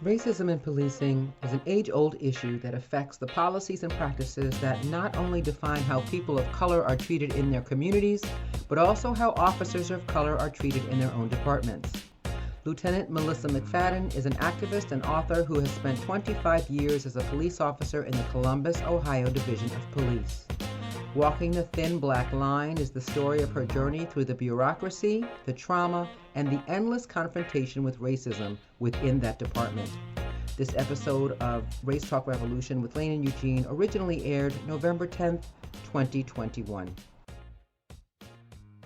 Racism in policing is an age-old issue that affects the policies and practices that not only define how people of color are treated in their communities, but also how officers of color are treated in their own departments. Lieutenant Melissa McFadden is an activist and author who has spent 25 years as a police officer in the Columbus, Ohio Division of Police. Walking the Thin Black Line is the story of her journey through the bureaucracy, the trauma, and the endless confrontation with racism within that department. This episode of Race Talk Revolution with Lane and Eugene originally aired November 10th, 2021.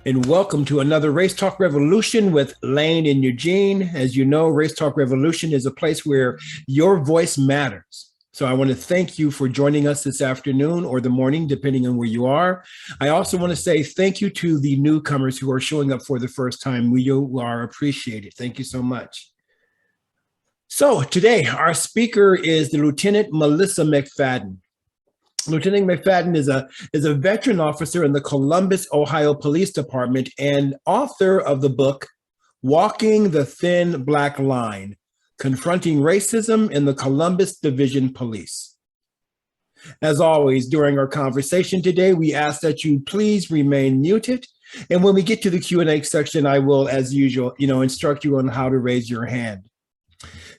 And welcome to another Race Talk Revolution with Lane and Eugene. As you know, Race Talk Revolution is a place where your voice matters. So I want to thank you for joining us this afternoon or the morning, depending on where you are. I also want to say thank you to the newcomers who are showing up for the first time. We are appreciated. Thank you so much. So today, our speaker is the Lieutenant Melissa McFadden. Lieutenant McFadden is a veteran officer in the Columbus, Ohio Police Department and author of the book, Walking the Thin Black Line, Confronting Racism in the Columbus Division Police. As always, during our conversation today, we ask that you please remain muted. And when we get to the Q&A section, I will, as usual, instruct you on how to raise your hand.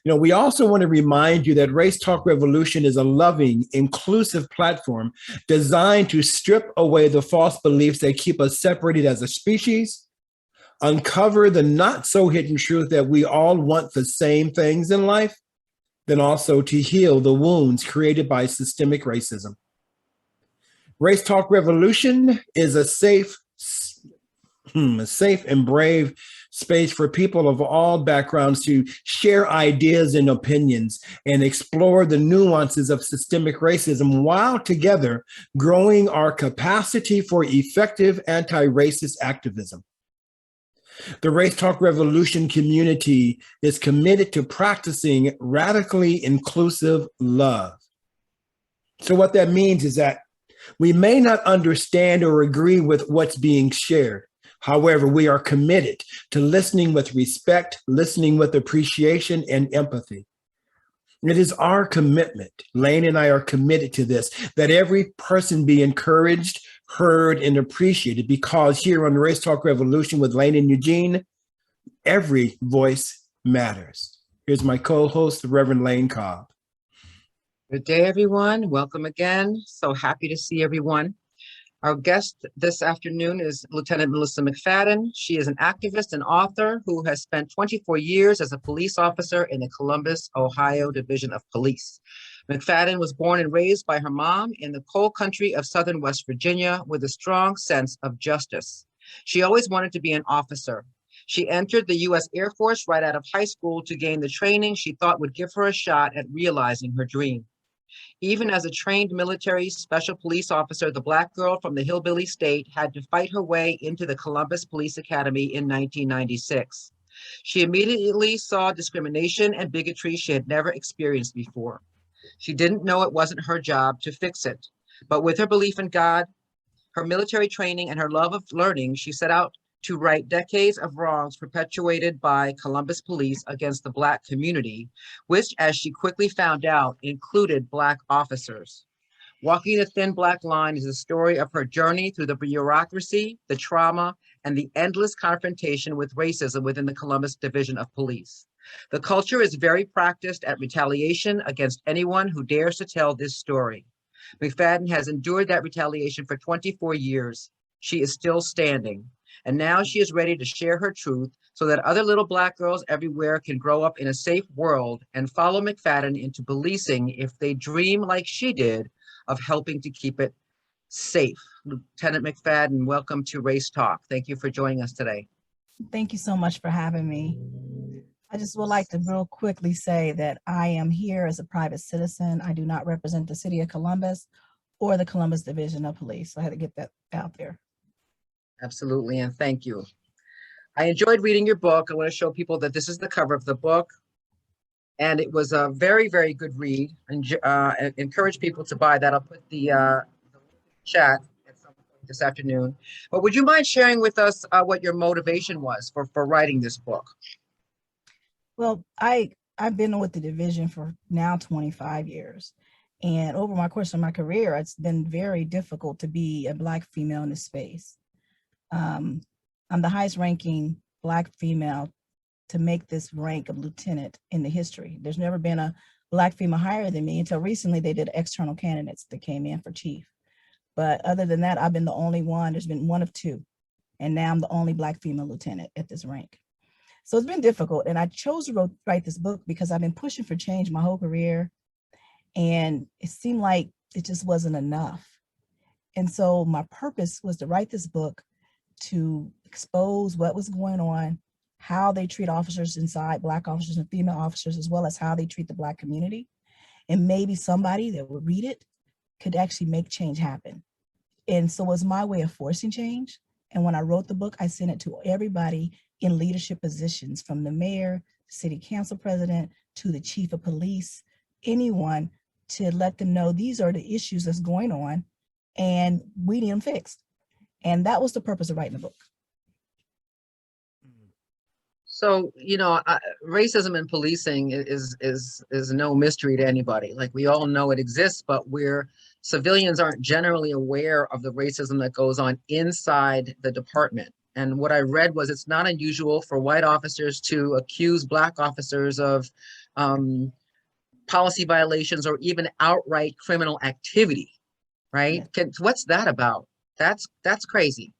We also want to remind you that Race Talk Revolution is a loving, inclusive platform designed to strip away the false beliefs that keep us separated as a species, uncover the not so hidden truth that we all want the same things in life, then also to heal the wounds created by systemic racism. Race Talk Revolution is a safe and brave space for people of all backgrounds to share ideas and opinions and explore the nuances of systemic racism while together growing our capacity for effective anti-racist activism. The Race Talk Revolution community is committed to practicing radically inclusive love. So what that means is that we may not understand or agree with what's being shared. However, we are committed to listening with respect, listening with appreciation and empathy. It is our commitment, Lane and I are committed to this, that every person be encouraged, heard, and appreciated, because here on Race Talk Revolution with Lane and Eugene, every voice matters. Here's my co-host, the Reverend Lane Cobb. Good day, everyone. Welcome again. So happy to see everyone. Our guest this afternoon is Lieutenant Melissa McFadden. She is an activist and author who has spent 24 years as a police officer in the Columbus, Ohio Division of Police. McFadden was born and raised by her mom in the coal country of southern West Virginia with a strong sense of justice. She always wanted to be an officer. She entered the U.S. Air Force right out of high school to gain the training she thought would give her a shot at realizing her dream. Even as a trained military special police officer, the Black girl from the hillbilly state had to fight her way into the Columbus Police Academy in 1996. She immediately saw discrimination and bigotry she had never experienced before. She didn't know it wasn't her job to fix it, but with her belief in God, her military training, and her love of learning, she set out to right decades of wrongs perpetuated by Columbus police against the Black community, which, as she quickly found out, included Black officers. Walking the Thin Black Line is a story of her journey through the bureaucracy, the trauma, and the endless confrontation with racism within the Columbus Division of Police. The culture is very practiced at retaliation against anyone who dares to tell this story. McFadden has endured that retaliation for 24 years. She is still standing. And now she is ready to share her truth so that other little Black girls everywhere can grow up in a safe world and follow McFadden into policing if they dream like she did of helping to keep it safe. Lieutenant McFadden, welcome to Race Talk. Thank you for joining us today. Thank you so much for having me. I just would like to real quickly say that I am here as a private citizen. I do not represent the city of Columbus or the Columbus Division of Police. So I had to get that out there. Absolutely, and thank you. I enjoyed reading your book. I want to show people that this is the cover of the book, and it was a very, very good read. And encourage people to buy that. I'll put the chat at some point this afternoon. But would you mind sharing with us what your motivation was for writing this book? Well, I I've been with the division for now 25 years. And over my course of my career, it's been very difficult to be a Black female in this space. I'm the highest ranking Black female to make this rank of lieutenant in the history. There's never been a Black female higher than me until recently. They did external candidates that came in for chief. But other than that, I've been the only one. There's been one of two. And now I'm the only Black female lieutenant at this rank. So it's been difficult. And I chose to write this book because I've been pushing for change my whole career. And it seemed like it just wasn't enough. And so my purpose was to write this book to expose what was going on, how they treat officers inside, Black officers and female officers, as well as how they treat the Black community. And maybe somebody that would read it could actually make change happen. And so it was my way of forcing change. And when I wrote the book, I sent it to everybody in leadership positions, from the mayor, city council president, to the chief of police, anyone, to let them know these are the issues that's going on and we need them fixed. And that was the purpose of writing the book. So, racism in policing is no mystery to anybody. Like, we all know it exists, but civilians aren't generally aware of the racism that goes on inside the department. And what I read was it's not unusual for white officers to accuse Black officers of policy violations or even outright criminal activity, right? What's that about? That's crazy.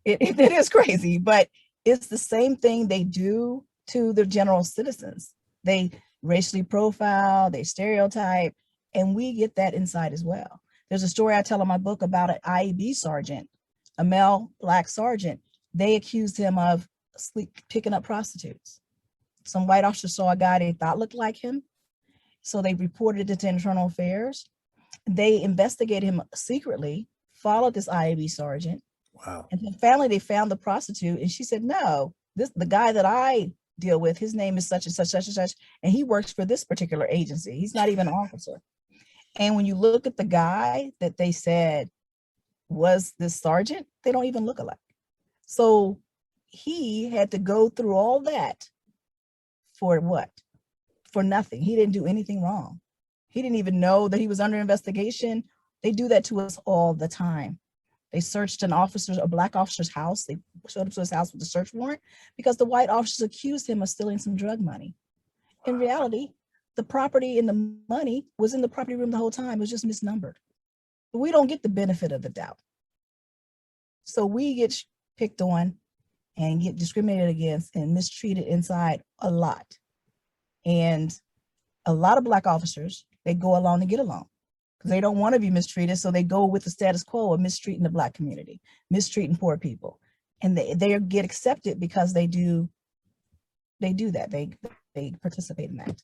It is crazy, but it's the same thing they do to the general citizens. They racially profile, they stereotype, and we get that inside as well. There's a story I tell in my book about an IEB sergeant, a male Black sergeant. They accused him of picking up prostitutes. Some white officers saw a guy they thought looked like him, so they reported it to Internal Affairs. They investigated him secretly, followed this IAB sergeant. Wow. And then finally they found the prostitute, and she said, no, the guy that I deal with, his name is such and such, such and such, and he works for this particular agency. He's not even an officer. And when you look at the guy that they said was this sergeant, they don't even look alike. So he had to go through all that for what? For nothing. He didn't do anything wrong. He didn't even know that he was under investigation. They do that to us all the time. They searched a Black officer's house. They showed up to his house with a search warrant because the white officers accused him of stealing some drug money. In reality, the property and the money was in the property room the whole time. It was just misnumbered. But we don't get the benefit of the doubt. So we get picked on and get discriminated against and mistreated inside a lot. And a lot of Black officers, they go along to get along because they don't want to be mistreated. So they go with the status quo of mistreating the Black community, mistreating poor people. And they get accepted because they do that. They participate in that.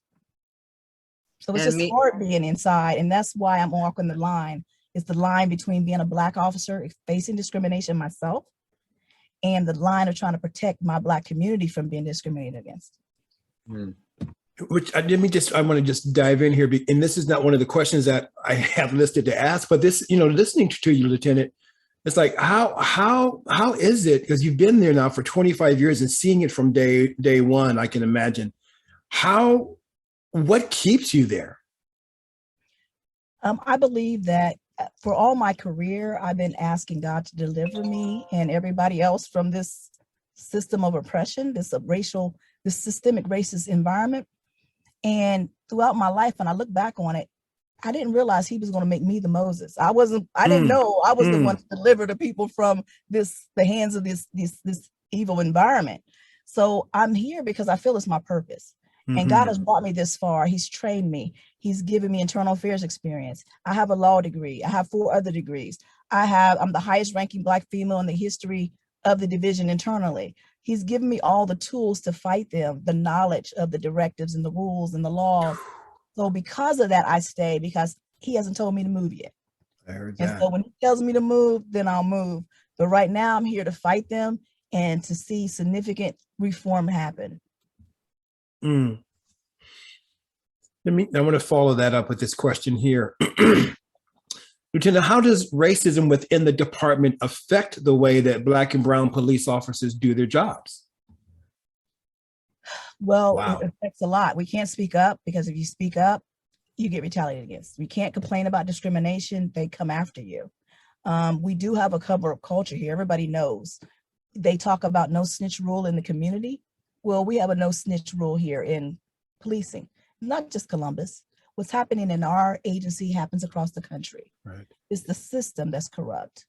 So it's just hard being inside. And that's why I'm walking the line. It's the line between being a Black officer, facing discrimination myself, and the line of trying to protect my Black community from being discriminated against. Which I want to just dive in here, and this is not one of the questions that I have listed to ask, but this, listening to you, Lieutenant, it's like, how is it, because you've been there now for 25 years and seeing it from day one, I can imagine, what keeps you there? I believe that for all my career, I've been asking God to deliver me and everybody else from this system of oppression, this systemic racist environment. And throughout my life, when I look back on it, I didn't realize he was going to make me the Moses. I didn't know I was the one to deliver the people from the hands of this evil environment. So I'm here because I feel it's my purpose. And God has brought me this far. He's trained me. He's given me internal affairs experience. I have a law degree. I have 4 other degrees. I'm the highest ranking Black female in the history of the division internally. He's given me all the tools to fight them, the knowledge of the directives and the rules and the laws. So because of that, I stay, because he hasn't told me to move yet. I heard that. And so when he tells me to move, then I'll move. But right now I'm here to fight them and to see significant reform happen. I want to follow that up with this question here. Lieutenant, how does racism within the department affect the way that Black and brown police officers do their jobs? Well, Wow. it affects a lot. We can't speak up because if you speak up, you get retaliated against. We can't complain about discrimination. They come after you. We do have a cover-up culture here. Everybody knows. They talk about no snitch rule in the community. Well, we have a no snitch rule here in policing, not just Columbus. What's happening in our agency happens across the country. Right. It's the system that's corrupt.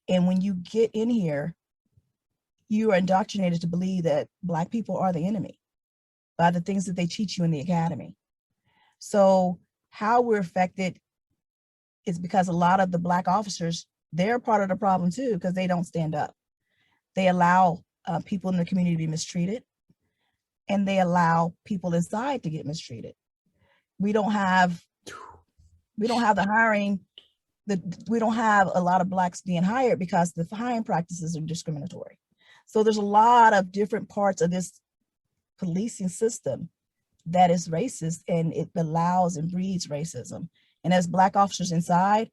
And when you get in here, you are indoctrinated to believe that Black people are the enemy by the things that they teach you in the academy. So how we're affected is because a lot of the Black officers, they're part of the problem too, because they don't stand up. They allow people in the community to be mistreated, and they allow people inside to get mistreated. We don't have the hiring, we don't have a lot of Blacks being hired because the hiring practices are discriminatory. So there's a lot of different parts of this policing system that is racist, and it allows and breeds racism. And as Black officers inside,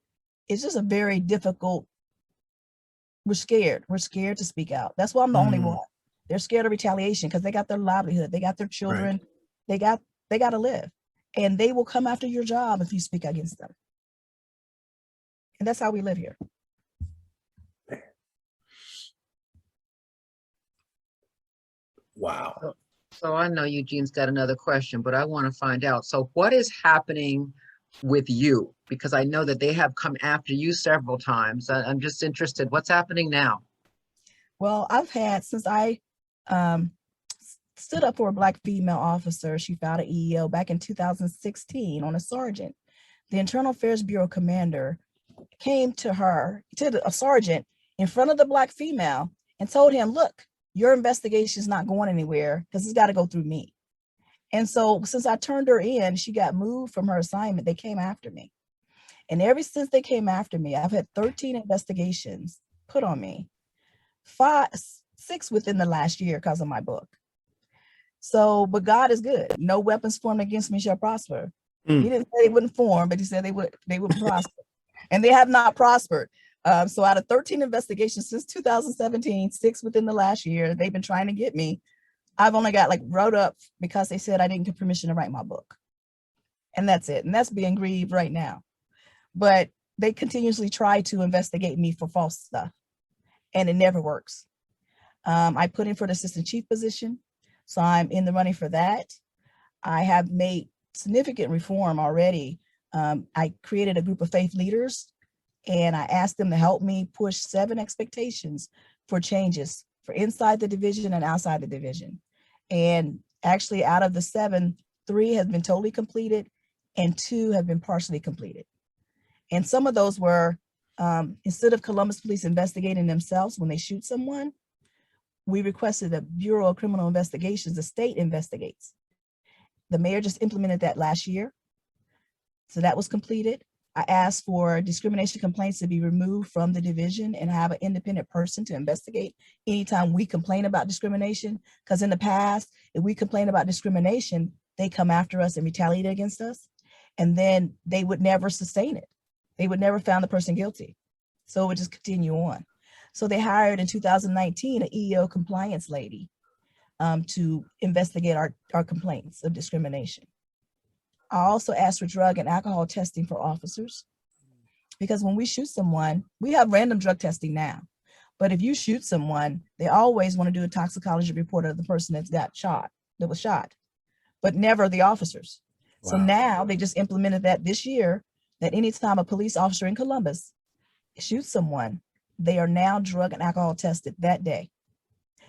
it's just a very difficult, we're scared to speak out. That's why I'm the only one. They're scared of retaliation because they got their livelihood, they got their children, they got to live, and they will come after your job if you speak against them. And that's how we live here. Wow. So I know Eugene's got another question, but I want to find out. So what is happening with you? Because I know that they have come after you several times. I'm just interested. What's happening now? Well, I've had, since I stood up for a Black female officer, she filed an EEO back in 2016 on a sergeant. The Internal Affairs Bureau commander came to a sergeant in front of the Black female and told him, look, your investigation is not going anywhere because it's got to go through me. And so since I turned her in, she got moved from her assignment. They came after me. And ever since they came after me, I've had 13 investigations put on me, 6 within the last year because of my book. So, but God is good. No weapons formed against me shall prosper. He didn't say they wouldn't form, but he said they would prosper. And they have not prospered. So out of 13 investigations since 2017, 6 within the last year, they've been trying to get me. I've only got wrote up because they said I didn't get permission to write my book. And that's it. And that's being grieved right now. But they continuously try to investigate me for false stuff. And it never works. I put in for the assistant chief position. So I'm in the running for that. I have made significant reform already. I created a group of faith leaders, and I asked them to help me push 7 expectations for changes for inside the division and outside the division. And actually out of the 7, 3 have been totally completed and 2 have been partially completed. And some of those were, instead of Columbus Police investigating themselves when they shoot someone, we requested the Bureau of Criminal Investigations, the state investigates. The mayor just implemented that last year. So that was completed. I asked for discrimination complaints to be removed from the division and have an independent person to investigate anytime we complain about discrimination. Because in the past, if we complain about discrimination, they come after us and retaliate against us. And then they would never sustain it. They would never found the person guilty. So it would just continue on. So they hired in 2019 an EEO compliance lady to investigate our complaints of discrimination. I also asked for drug and alcohol testing for officers, because when we shoot someone, we have random drug testing now. But if you shoot someone, they always want to do a toxicology report of the person that was shot, but never the officers. Wow. So now they just implemented that this year, that anytime a police officer in Columbus shoots someone, they are now drug and alcohol tested that day.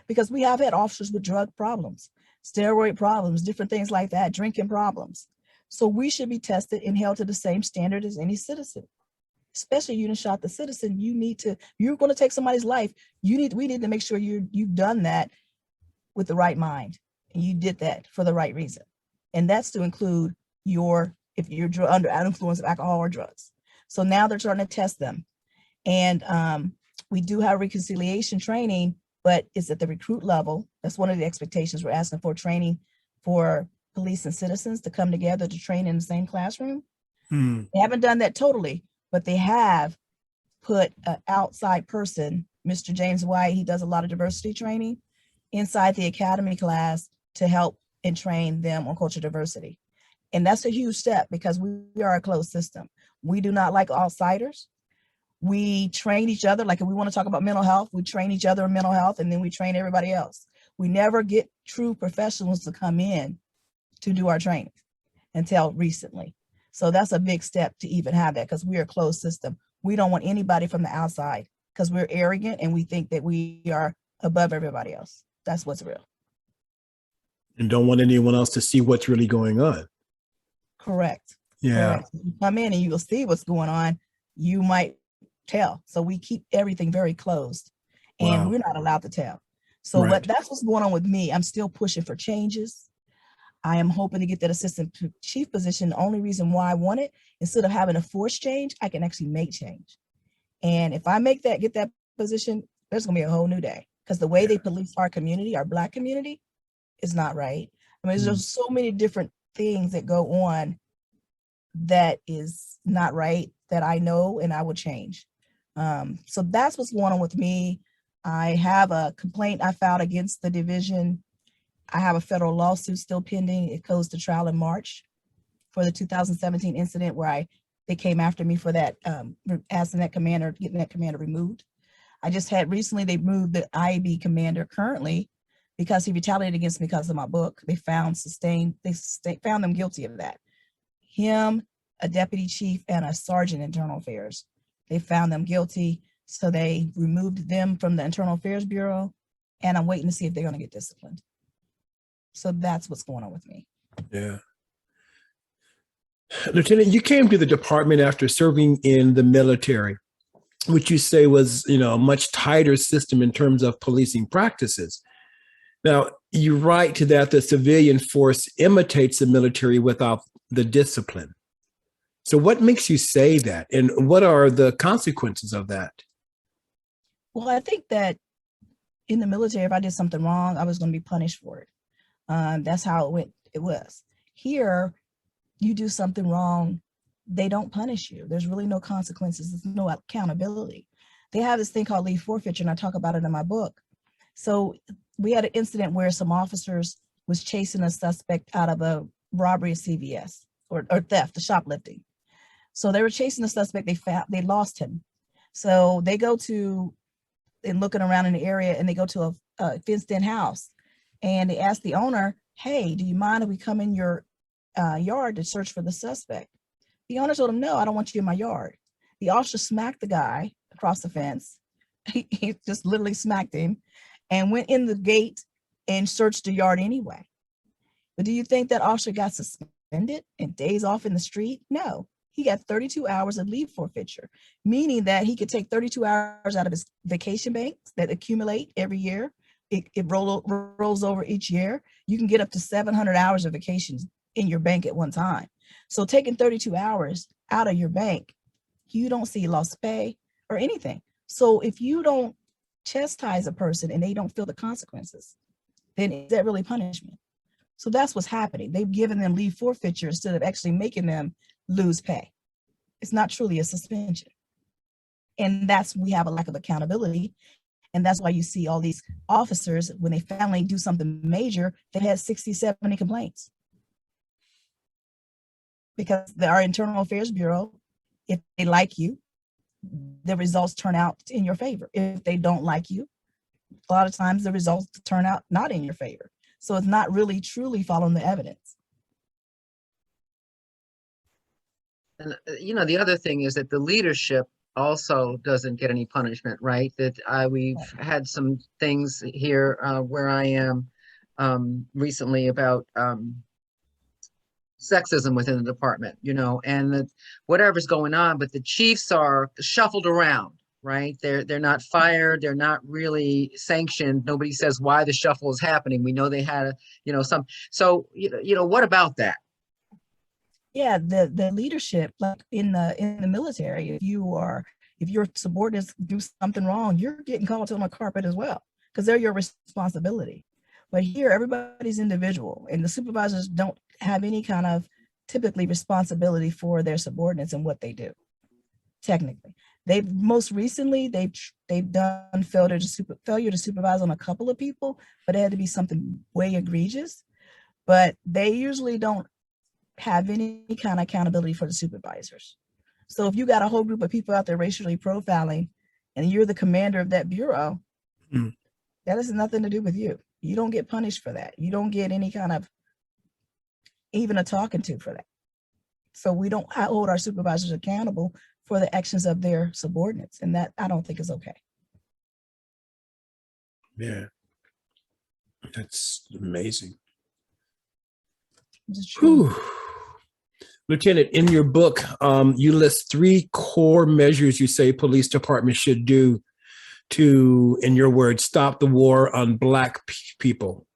Because we have had officers with drug problems, steroid problems, different things like that, drinking problems. So we should be tested and held to the same standard as any citizen. Especially you done shot the citizen, you're going to take somebody's life. We need to make sure you've done that with the right mind. And you did that for the right reason. And that's to include if you're under influence of alcohol or drugs. So now they're trying to test them. And we do have reconciliation training, but it's at the recruit level. That's one of the expectations. We're asking for training for police and citizens to come together to train in the same classroom. They haven't done that totally, but they have put an outside person, Mr. James White, he does a lot of diversity training inside the academy class to help and train them on cultural diversity. And that's a huge step because we are a closed system. We do not like outsiders. We train each other. Like if we want to talk about mental health, we train each other in mental health, and then we train everybody else. We never get true professionals to come in to do our training until recently. So that's a big step to even have that, because we're a closed system. We don't want anybody from the outside because we're arrogant and we think that we are above everybody else. That's what's real. And don't want anyone else to see what's really going on. Correct. Yeah. Correct. You come in and you will see what's going on. You might tell. So we keep everything very closed, and Wow. we're not allowed to tell. So Right. that's what's going on with me. I'm still pushing for changes. I am hoping to get that assistant chief position. The only reason why I want it, instead of having to force change, I can actually make change. And if I get that position, there's gonna be a whole new day, because the way they police our community, our Black community, is not right. I mean, there's so many different things that go on that is not right that I know and I will change. So that's what's going on with me. I have a complaint I filed against the division. I have a federal lawsuit still pending. It goes to trial in March for the 2017 incident where they came after me for that, asking that commander, getting that commander removed. I just had recently, they moved the IAB commander currently because he retaliated against me because of my book. They found them guilty of that. Him, a deputy chief, and a sergeant internal affairs. They found them guilty. So they removed them from the Internal Affairs Bureau, and I'm waiting to see if they're going to get disciplined. So that's what's going on with me. Yeah. Lieutenant, you came to the department after serving in the military, which you say was, a much tighter system in terms of policing practices. Now, you write to that the civilian force imitates the military without the discipline. So what makes you say that? And what are the consequences of that? Well, I think that in the military, if I did something wrong, I was going to be punished for it. That's how it was. Here, you do something wrong, they don't punish you. There's really no consequences. There's no accountability. They have this thing called leave forfeiture, and I talk about it in my book. So we had an incident where some officers was chasing a suspect out of a robbery at CVS or theft, the shoplifting. So they were chasing the suspect. They lost him. So they go and looking around in the area, and they go to a fenced-in house, and they ask the owner, "Hey, do you mind if we come in your yard to search for the suspect?" The owner told him, "No, I don't want you in my yard." The officer smacked the guy across the fence. He just literally smacked him and went in the gate and searched the yard anyway. But do you think that officer got suspended and days off in the street? No. He got 32 hours of leave forfeiture, meaning that he could take 32 hours out of his vacation banks that accumulate every year. It rolls over each year. You can get up to 700 hours of vacations in your bank at one time. So taking 32 hours out of your bank, you don't see lost pay or anything. So if you don't chastise a person and they don't feel the consequences, then is that really punishment? So that's what's happening. They've given them leave forfeiture instead of actually making them lose pay. It's not truly a suspension. And we have a lack of accountability. And that's why you see all these officers, when they finally do something major, they had 60, 70 complaints. Because our Internal Affairs Bureau, if they like you, the results turn out in your favor. If they don't like you, a lot of times the results turn out not in your favor. So it's not really truly following the evidence. And the other thing is that the leadership also doesn't get any punishment, right? That we've had some things here where I am recently about sexism within the department, and that whatever's going on, but the chiefs are shuffled around, right? They're not fired. They're not really sanctioned. Nobody says why the shuffle is happening. We know they had some. So what about that? Yeah, the leadership, like in the military, if your subordinates do something wrong, you're getting called on the carpet as well, because they're your responsibility. But here, everybody's individual, and the supervisors don't have any kind of typically responsibility for their subordinates and what they do. Technically, they've most recently done failure to supervise on a couple of people, but it had to be something way egregious. but they usually don't have any kind of accountability for the supervisors. So if you got a whole group of people out there racially profiling and you're the commander of that bureau, that has nothing to do with you. You don't get punished for that. You don't get any kind of even a talking to for that. So we don't hold our supervisors accountable for the actions of their subordinates. And that I don't think is okay. Yeah, that's amazing. Whew. Lieutenant, in your book, you list 3 core measures you say police departments should do to, in your words, stop the war on Black people.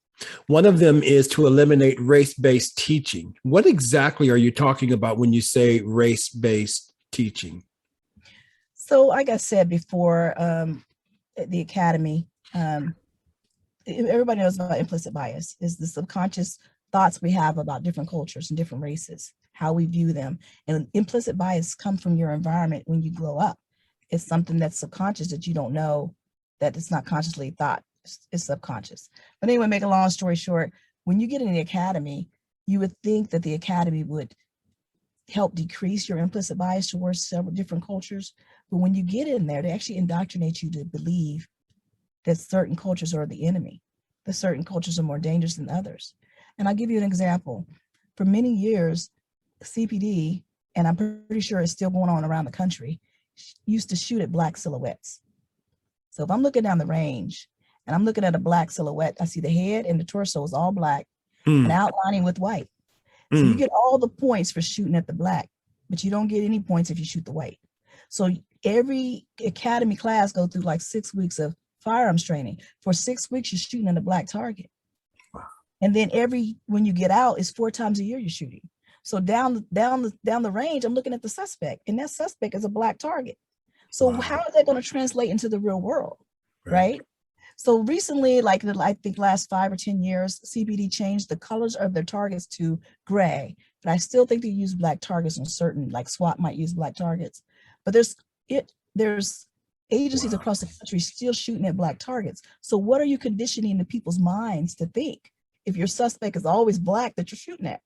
One of them is to eliminate race-based teaching. What exactly are you talking about when you say race-based teaching? So like I said before, at the academy, everybody knows about implicit bias, is the subconscious thoughts we have about different cultures and different races, how we view them. And implicit bias come from your environment when you grow up. It's something that's subconscious that you don't know, that it's not consciously thought, it's subconscious. But anyway, make a long story short, when you get in the academy, you would think that the academy would help decrease your implicit bias towards several different cultures. But when you get in there, they actually indoctrinate you to believe that certain cultures are the enemy, that certain cultures are more dangerous than others. And I'll give you an example. For many years, CPD, and I'm pretty sure it's still going on around the country, used to shoot at Black silhouettes. So if I'm looking down the range and I'm looking at a Black silhouette, I see the head and the torso is all Black and outlining with white. So you get all the points for shooting at the Black, but you don't get any points if you shoot the white. So every academy class go through like 6 weeks of firearms training. For 6 weeks, you're shooting at a Black target. And then when you get out, it's 4 times a year you're shooting. So down the range, I'm looking at the suspect, and that suspect is a Black target. So how is that going to translate into the real world, right? So recently, like I think last 5 or 10 years, CPD changed the colors of their targets to gray, but I still think they use Black targets on certain, like SWAT might use Black targets. But there's agencies across the country still shooting at Black targets. So what are you conditioning the people's minds to think if your suspect is always Black that you're shooting at?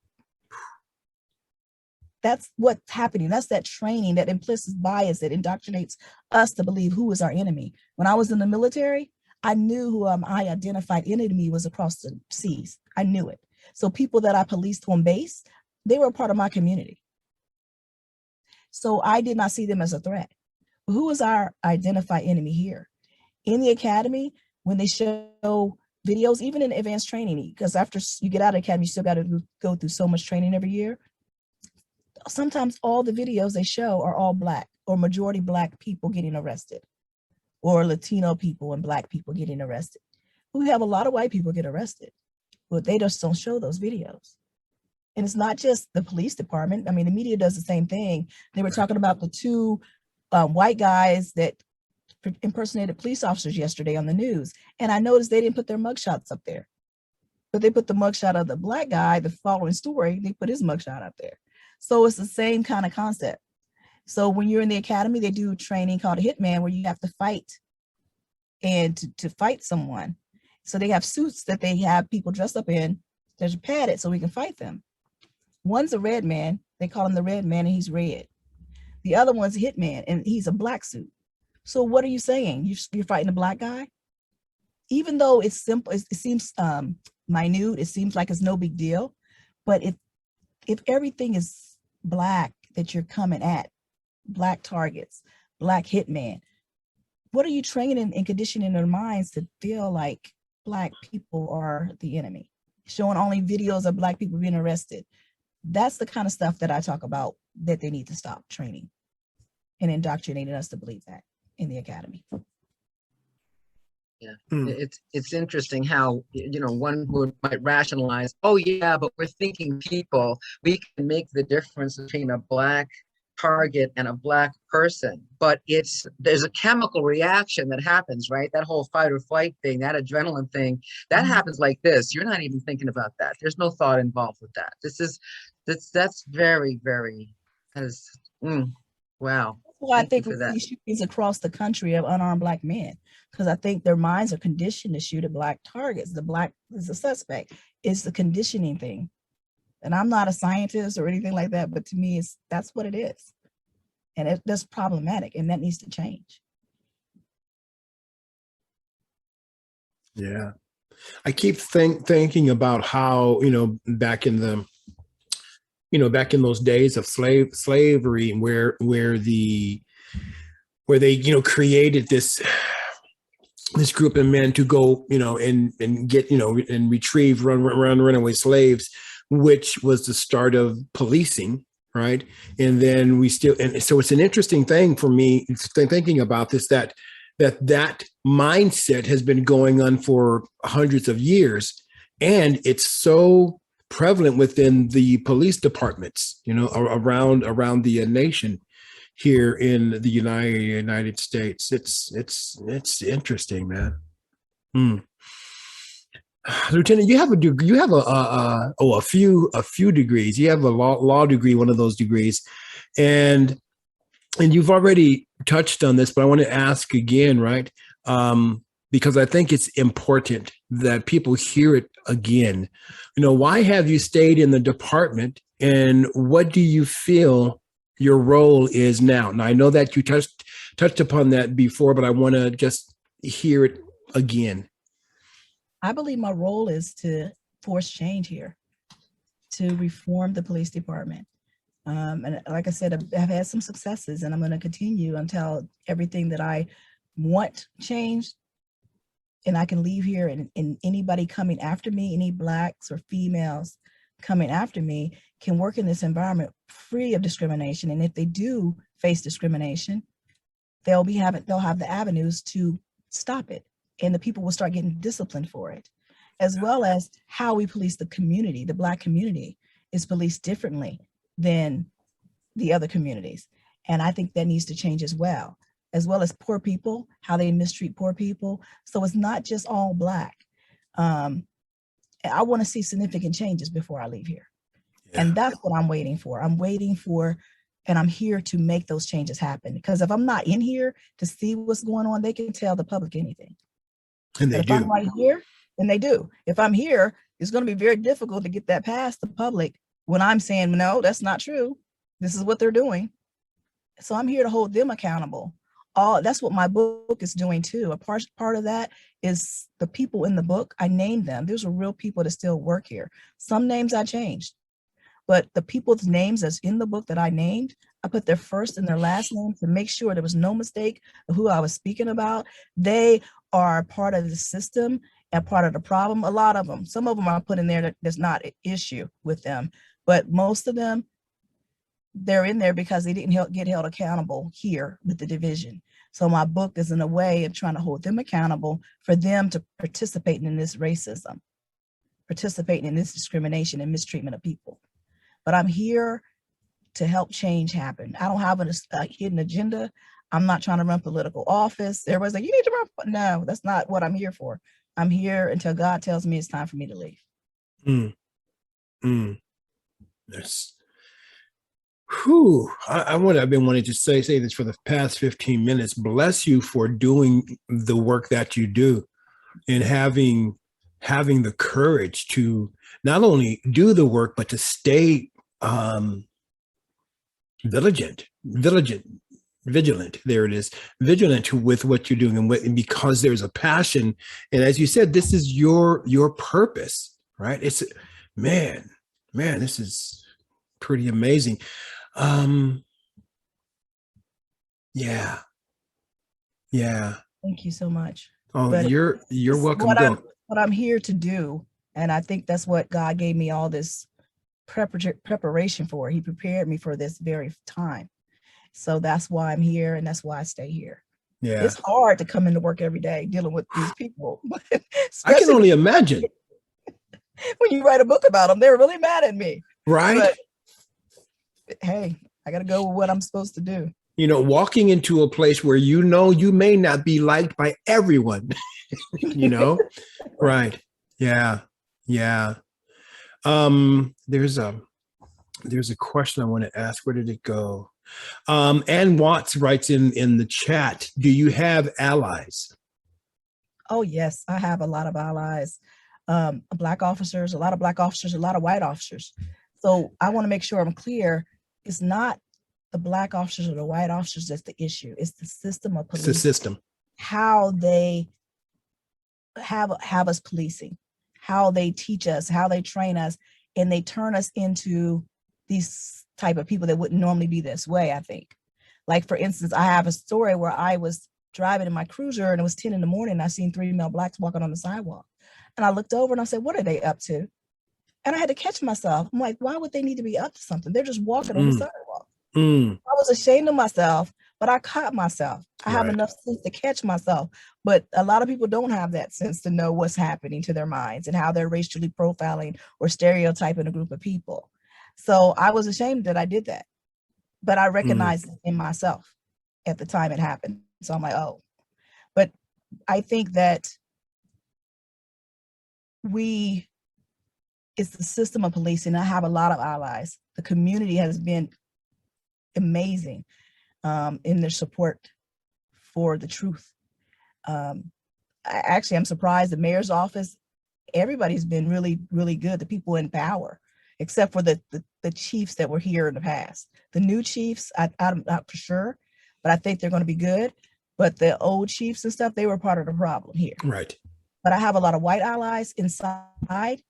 That's what's happening. That's that training, that implicit bias that indoctrinates us to believe who is our enemy. When I was in the military, I knew who I identified enemy was across the seas. I knew it. So people that I policed on base, they were a part of my community. So I did not see them as a threat. Who is our identified enemy here? In the academy, when they show videos, even in advanced training, because after you get out of the academy, you still got to go through so much training every year. Sometimes all the videos they show are all Black or majority Black people getting arrested, or Latino people and Black people getting arrested. We have a lot of white people get arrested, but they just don't show those videos. And it's not just the police department. I mean, the media does the same thing. They were talking about the 2 white guys that impersonated police officers yesterday on the news. And I noticed they didn't put their mugshots up there, but they put the mugshot of the Black guy, the following story, they put his mugshot up there. So it's the same kind of concept. So when you're in the academy, they do training called a hitman where you have to fight and to fight someone. So they have suits that they have people dressed up in. There's padded so we can fight them. One's a red man. They call him the red man and he's red. The other one's a hitman and he's a Black suit. So what are you saying? You're fighting a Black guy? Even though it's simple, it seems minute, it seems like it's no big deal. But if everything is Black that you're coming at, Black targets, Black hitman, what are you training and conditioning their minds to feel like Black people are the enemy? Showing only videos of Black people being arrested. That's the kind of stuff that I talk about that they need to stop training and indoctrinating us to believe that in the academy. Yeah, it's interesting how, one might rationalize, oh yeah, but we're thinking people, we can make the difference between a Black target and a Black person, but there's a chemical reaction that happens, right? That whole fight or flight thing, that adrenaline thing, that happens like this. You're not even thinking about that. There's no thought involved with that. That's very, very, wow. why I Thank you think for we that. see shootings across the country of unarmed Black men, because I think their minds are conditioned to shoot at Black targets. The Black is a suspect. It's the conditioning thing. And I'm not a scientist or anything like that, but to me, that's what it is. And that's problematic, and that needs to change. Yeah. I keep thinking about how, back in those days of slavery, where they, created this group of men to go, and get, and retrieve runaway slaves, which was the start of policing, right? And then and so it's an interesting thing for me thinking about this, that mindset has been going on for hundreds of years, and it's so prevalent within the police departments, around the nation here in the United States. It's interesting, man. Lieutenant, you have a degree. You have a few degrees. You have a law degree, one of those degrees, and you've already touched on this, but I want to ask again, right? Because I think it's important that people hear it again. Why have you stayed in the department, and what do you feel your role is now? Now, I know that you touched upon that before, but I want to just hear it again. I believe my role is to force change here, to reform the police department. And like I said, I've had some successes, and I'm going to continue until everything that I want changed, and I can leave here, and anybody coming after me, any Blacks or females coming after me, can work in this environment free of discrimination. And if they do face discrimination, they'll have the avenues to stop it, and the people will start getting disciplined for it, as well as how we police the community. The Black community is policed differently than the other communities. And I think that needs to change as well as poor people, how they mistreat poor people. So it's not just all Black. I want to see significant changes before I leave here. Yeah. And that's what I'm waiting for. And I'm here to make those changes happen. Because if I'm not in here to see what's going on, they can tell the public anything. And they do. If I'm right here, then they do. If I'm here, it's going to be very difficult to get that past the public when I'm saying, no, that's not true. This is what they're doing. So I'm here to hold them accountable. That's what my book is doing too. A part of that is the people in the book. I named them. Those are real people that still work here. Some names I changed, but the people's names that's in the book that I named, I put their first and their last name to make sure there was no mistake of who I was speaking about. They are part of the system and part of the problem. A lot of them, some of them I put in there that there's not an issue with them, but most of them, they're in there because they didn't get held accountable here with the division. So my book is in a way of trying to hold them accountable for them to participate in this racism, participating in this discrimination and mistreatment of people. But I'm here to help change happen. I don't have a hidden agenda. I'm not trying to run political office. Everybody's like, you need to run. No, that's not what I'm here for. I'm here until God tells me it's time for me to leave. That's I've been wanting to say this for the past 15 minutes. Bless you for doing the work that you do, and having the courage to not only do the work, but to stay vigilant. There it is. Vigilant with what you're doing, and because there's a passion. And as you said, this is your purpose, right? It's man, this is pretty amazing. Yeah. Thank you so much. Oh, but you're welcome. What I'm here to do, and I think that's what God gave me all this preparation for. He prepared me for this very time. So that's why I'm here, and that's why I stay here. Yeah. It's hard to come into work every day dealing with these people. I can only imagine. When you write a book about them, they're really mad at me. Right. But hey, I got to go with what I'm supposed to do. Walking into a place where you may not be liked by everyone, Right. Yeah. There's a question I want to ask. Where did it go? Ann Watts writes in the chat, do you have allies? Oh, yes, I have a lot of allies, Black officers, a lot of Black officers, a lot of white officers. So I want to make sure I'm clear. It's not the Black officers or the white officers that's the issue. It's the system of It's police. the system. How they have us policing, how they teach us, how they train us, and they turn us into these type of people that wouldn't normally be this way, I think. Like, for instance, I have a story where I was driving in my cruiser and it was 10 in the morning and I seen 3 male Blacks walking on the sidewalk. And I looked over and I said, what are they up to? And I had to catch myself. I'm like, why would they need to be up to something? They're just walking on the sidewalk. I was ashamed of myself, but I caught myself. I have enough sense to catch myself. But a lot of people don't have that sense to know what's happening to their minds and how they're racially profiling or stereotyping a group of people. So I was ashamed that I did that, but I recognized it in myself at the time it happened. So I'm like, oh, but I think that it's the system of policing. I have a lot of allies. The community has been amazing in their support for the truth. I'm surprised the mayor's office, everybody's been really, really good. The people in power, except for the chiefs that were here in the past. The new chiefs, I'm not for sure, but I think they're going to be good. But the old chiefs and stuff, they were part of the problem here. Right. But I have a lot of white allies inside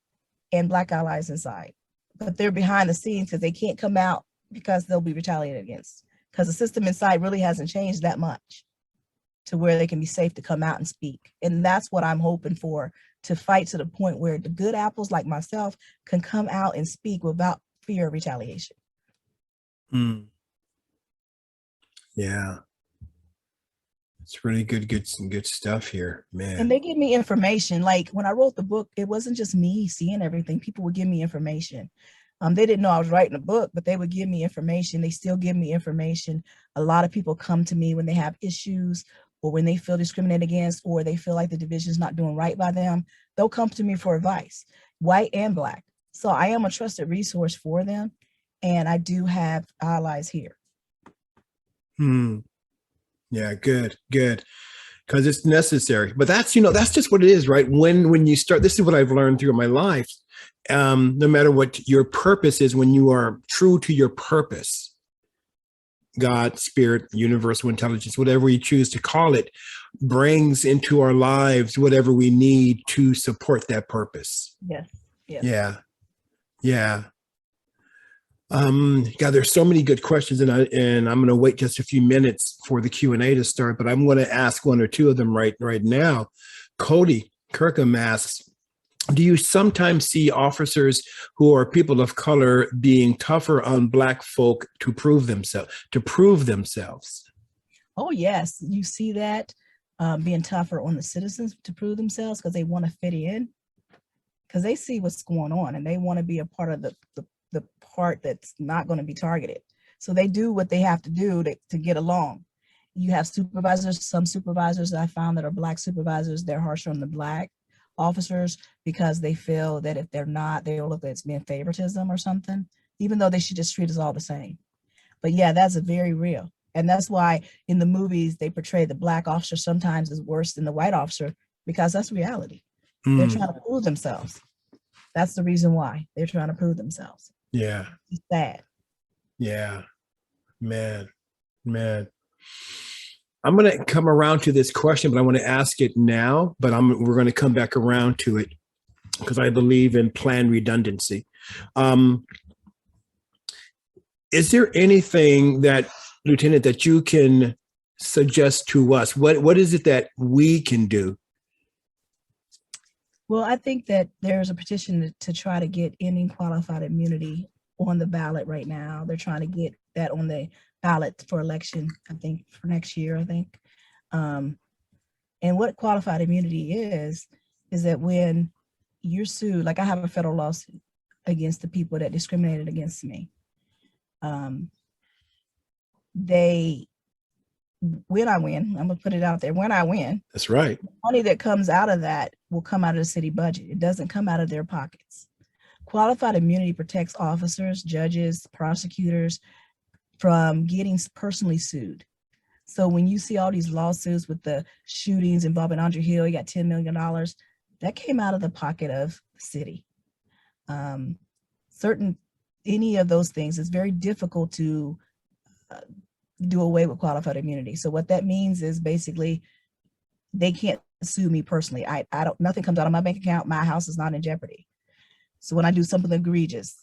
and Black allies inside. But they're behind the scenes because they can't come out because they'll be retaliated against. Because the system inside really hasn't changed that much to where they can be safe to come out and speak. And that's what I'm hoping for, to fight to the point where the good apples like myself can come out and speak without fear of retaliation. Yeah. It's really good stuff here, man. And they give me information. Like when I wrote the book, it wasn't just me seeing everything. People would give me information. They didn't know I was writing a book, but they would give me information. They still give me information. A lot of people come to me when they have issues or when they feel discriminated against or they feel like the division is not doing right by them. They'll come to me for advice, white and Black. So I am a trusted resource for them. And I do have allies here. Yeah, good. Because it's necessary. But that's just what it is, right? When you start, this is what I've learned through my life. No matter what your purpose is, when you are true to your purpose, God, spirit, universal intelligence, whatever you choose to call it, brings into our lives whatever we need to support that purpose. Yes. Yeah. God, there's so many good questions, and I'm going to wait just a few minutes for the Q&A to start, but I'm going to ask one or two of them right now. Cody Kirkham asks, do you sometimes see officers who are people of color being tougher on Black folk to prove themselves? Oh, yes. You see that being tougher on the citizens to prove themselves because they want to fit in, because they see what's going on and they want to be a part of the part that's not going to be targeted. So they do what they have to do to get along. You have supervisors, some supervisors that I found that are Black supervisors, they're harsher on the Black officers because they feel that if they're not, they'll look at it as being favoritism or something, even though they should just treat us all the same. But yeah, that's very real. And that's why in the movies, they portray the Black officer sometimes as worse than the white officer, because that's reality. They're trying to prove themselves. That's the reason why they're trying to prove themselves. Yeah. It's sad. Yeah. Man. I'm going to come around to this question, but I want to ask it now, but we're going to come back around to it because I believe in planned redundancy. Is there anything that, Lieutenant, that you can suggest to us? What is it that we can do? Well, I think that there's a petition to try to get ending qualified immunity on the ballot right now. They're trying to get that on the ballot for election, I think, for next year, I think. And what qualified immunity is that when you're sued, like I have a federal lawsuit against the people that discriminated against me. When I win, I'm gonna put it out there, when I win. That's right. The money that comes out of that will come out of the city budget. It doesn't come out of their pockets. Qualified immunity protects officers, judges, prosecutors from getting personally sued. So when you see all these lawsuits with the shootings involving Andre Hill, he got $10 million, that came out of the pocket of the city. Any of those things, it's very difficult to do away with qualified immunity. So what that means is basically they can't sue me personally. I don't, nothing comes out of my bank account. My house is not in jeopardy. So when I do something egregious,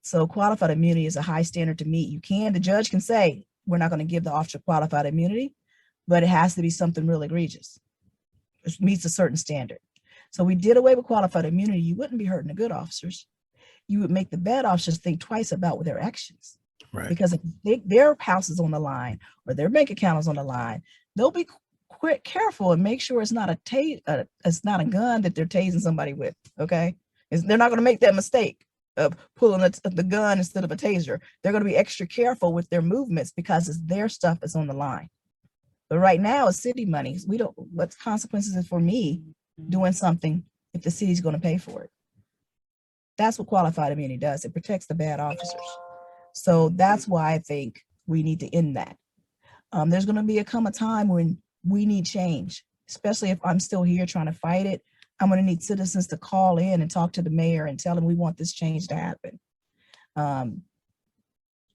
so qualified immunity is a high standard to meet. The judge can say, we're not going to give the officer qualified immunity, but it has to be something real egregious. It meets a certain standard. So we did away with qualified immunity. You wouldn't be hurting the good officers. You would make the bad officers think twice about their actions. Right. Because if their house is on the line or their bank account is on the line, they'll be careful and make sure it's not it's not a gun that they're tasing somebody with. Okay, they're not going to make that mistake of pulling the gun instead of a taser. They're going to be extra careful with their movements because it's their stuff that's on the line. But right now, it's city money. We don't. What consequences is for me doing something if the city's going to pay for it? That's what qualified immunity does. It protects the bad officers. So that's why I think we need to end that. There's going to come a time when we need change, especially if I'm still here trying to fight it. I'm going to need citizens to call in and talk to the mayor and tell him we want this change to happen.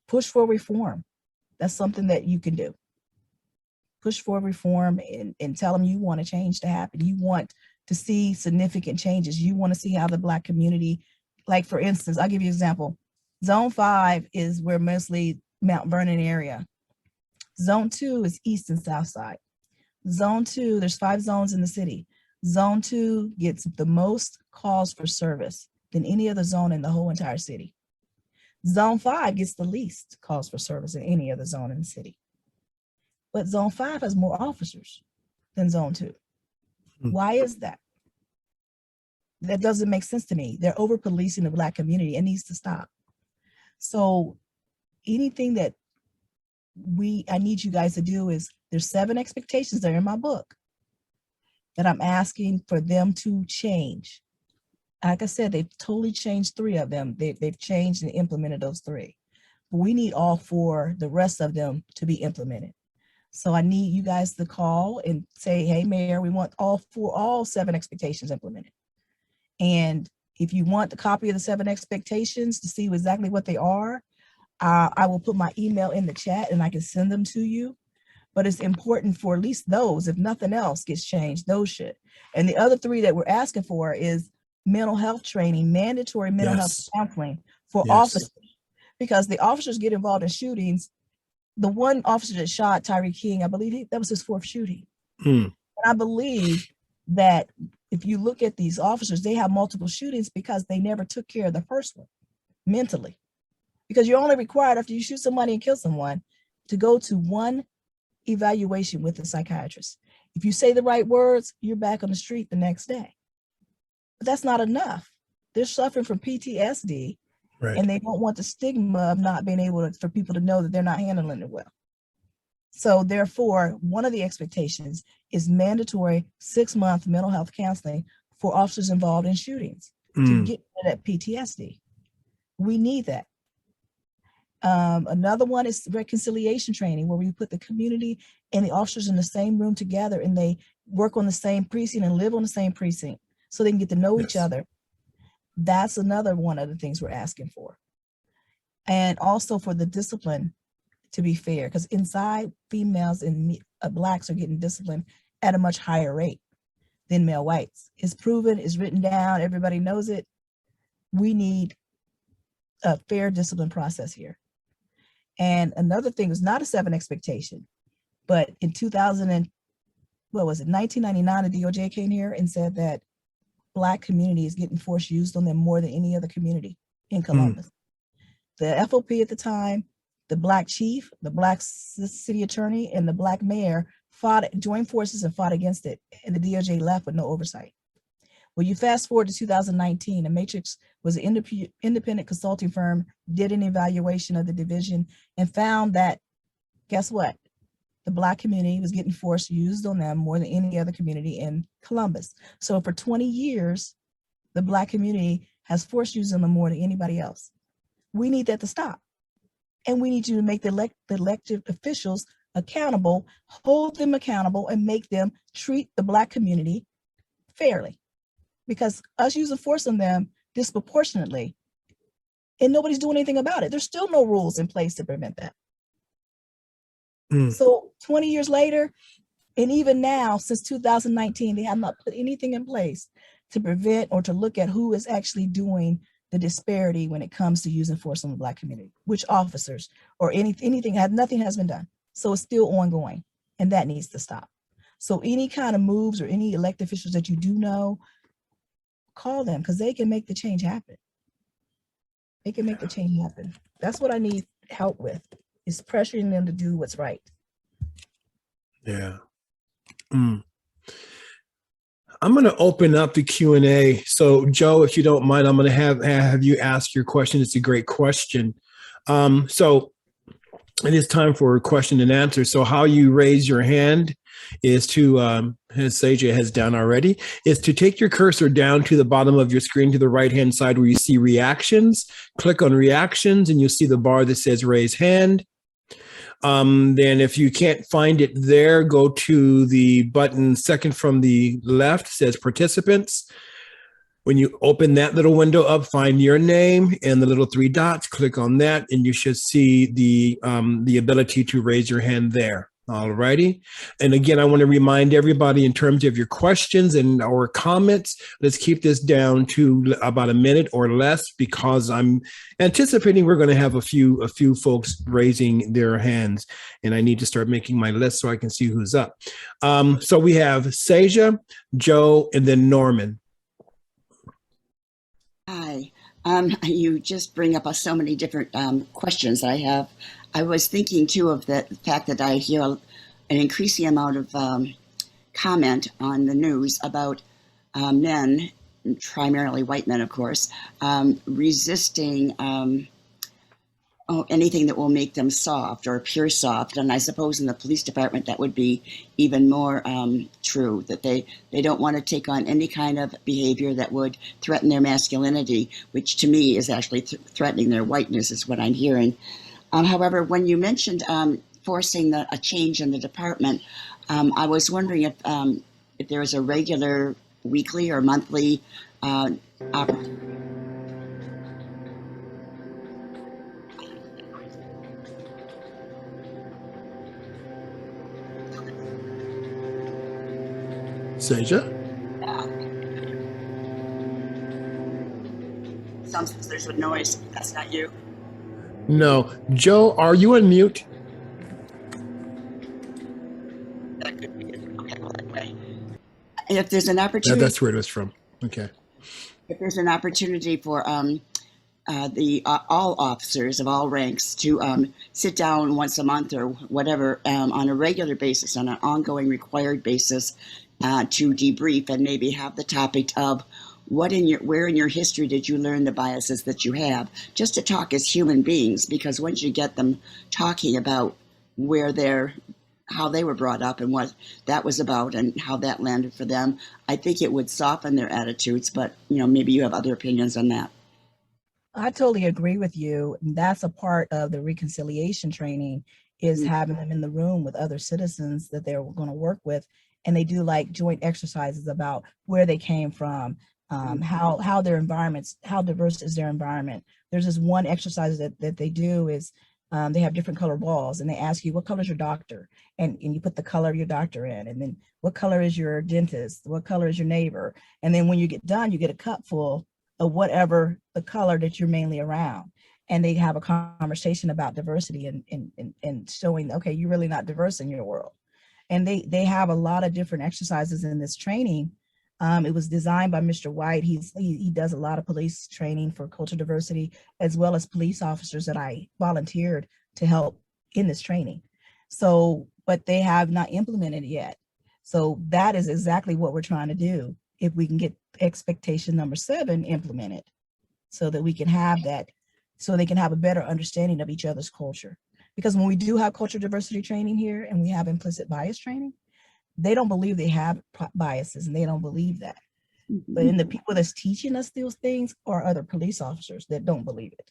Push for reform. That's something that you can do. Push for reform and tell them you want a change to happen. You want to see significant changes. You want to see how the Black community, like for instance, I'll give you an example. Zone 5 is where mostly Mount Vernon area. Zone 2 is east and south side. Zone 2, there's 5 zones in the city. Zone 2 gets the most calls for service than any other zone in the whole entire city. Zone 5 gets the least calls for service than any other zone in the city. But Zone 5 has more officers than Zone 2. Why is that? That doesn't make sense to me. They're over-policing the Black community. It needs to stop. So anything that I need you guys to do is, there's 7 expectations that are in my book that I'm asking for them to change. Like I said, they've totally changed 3 of them. They've changed and implemented those 3. But we need all 4, the rest of them, to be implemented. So I need you guys to call and say, hey, Mayor, we want all 7 expectations implemented. And if you want the copy of the 7 expectations to see exactly what they are, I will put my email in the chat and I can send them to you. But it's important for at least those, if nothing else gets changed, those should. And the other 3 that we're asking for is mental health training, mandatory mental health counseling for officers, because the officers get involved in shootings. The one officer that shot Tyree King, I believe that was his 4th shooting. And I believe that if you look at these officers, they have multiple shootings because they never took care of the first one mentally. Because you're only required after you shoot somebody and kill someone to go to 1 evaluation with a psychiatrist. If you say the right words, you're back on the street the next day. But that's not enough. They're suffering from PTSD, and they don't want the stigma of not being able for people to know that they're not handling it well. So therefore, one of the expectations is mandatory 6-month mental health counseling for officers involved in shootings to get rid of that PTSD. We need that. Another one is reconciliation training, where we put the community and the officers in the same room together and they work on the same precinct and live on the same precinct so they can get to know each other. That's another one of the things we're asking for. And also for the discipline to be fair, because inside, females and Blacks are getting disciplined at a much higher rate than male whites. It's proven, it's written down, everybody knows it. We need a fair discipline process here. And another thing is not a 7 expectation, but in 1999, the DOJ came here and said that Black community is getting force used on them more than any other community in Columbus. The FOP at the time, the Black chief, the Black city attorney, and the Black mayor joined forces and fought against it, and the DOJ left with no oversight. Well, you fast forward to 2019, the Matrix was an independent consulting firm, did an evaluation of the division and found that, guess what? The Black community was getting force used on them more than any other community in Columbus. So for 20 years, the Black community has force used on them more than anybody else. We need that to stop. And we need to make the elected officials accountable, hold them accountable, and make them treat the Black community fairly. Because us using force on them disproportionately, and nobody's doing anything about it. There's still no rules in place to prevent that. So 20 years later, and even now, since 2019, they have not put anything in place to prevent or to look at who is actually doing the disparity when it comes to using force on the Black community, which officers or anything, nothing has been done. So it's still ongoing, and that needs to stop. So any kind of moves or any elected officials that you do know, call them, because they can make the change happen. They can make the change happen. That's what I need help with, is pressuring them to do what's right. Yeah. I'm going to open up the Q&A. So Joe, if you don't mind, I'm going to have you ask your question. It's a great question. So it is time for a question and answer. So how you raise your hand is to, as Seja has done already, is to take your cursor down to the bottom of your screen to the right-hand side where you see reactions. Click on reactions and you'll see the bar that says raise hand. Then if you can't find it there, go to the button second from the left, says participants. When you open that little window up, find your name and the little three dots, click on that, and you should see the ability to raise your hand there. All righty. And again, I want to remind everybody in terms of your questions and or comments, let's keep this down to about a minute or less, because I'm anticipating we're going to have a few folks raising their hands, and I need to start making my list so I can see who's up. So we have Seja, Joe, and then Norman. Hi. You just bring up so many different questions I have. I was thinking too of the fact that I hear an increasing amount of comment on the news about men, primarily white men, of course, resisting anything that will make them soft or appear soft. And I suppose in the police department that would be even more true, that they don't want to take on any kind of behavior that would threaten their masculinity, which to me is actually threatening their whiteness, is what I'm hearing. However, when you mentioned forcing a change in the department, I was wondering if there is a regular weekly or monthly opportunity. Seja? Some there's a noise. That's not you. No. Joe, are you on mute? That could be it. Okay, well, anyway. If there's an opportunity, That's where it was from. Okay. if there's an opportunity for all officers of all ranks to sit down once a month or whatever on a regular basis, on an ongoing required basis, to debrief and maybe have the topic of where in your history did you learn the biases that you have, just to talk as human beings, because once you get them talking about how they were brought up and what that was about and how that landed for them, I think it would soften their attitudes. But maybe you have other opinions on that. I totally agree with you. That's a part of the reconciliation training, is having them in the room with other citizens that they're going to work with. And they do like joint exercises about where they came from, how their environments, how diverse is their environment. There's this one exercise that they do is they have different color balls, and they ask you, what color is your doctor? And you put the color of your doctor in, and then what color is your dentist? What color is your neighbor? And then when you get done, you get a cup full of whatever the color that you're mainly around. And they have a conversation about diversity and showing, okay, you're really not diverse in your world. And they have a lot of different exercises in this training. It was designed by Mr. White. He does a lot of police training for cultural diversity, as well as police officers that I volunteered to help in this training. So, but they have not implemented it yet. So that is exactly what we're trying to do. If we can get expectation number 7 implemented, so that we can have that, so they can have a better understanding of each other's culture. Because when we do have cultural diversity training here and we have implicit bias training, they don't believe they have biases, and they don't believe that. But in the people that's teaching us those things are other police officers that don't believe it.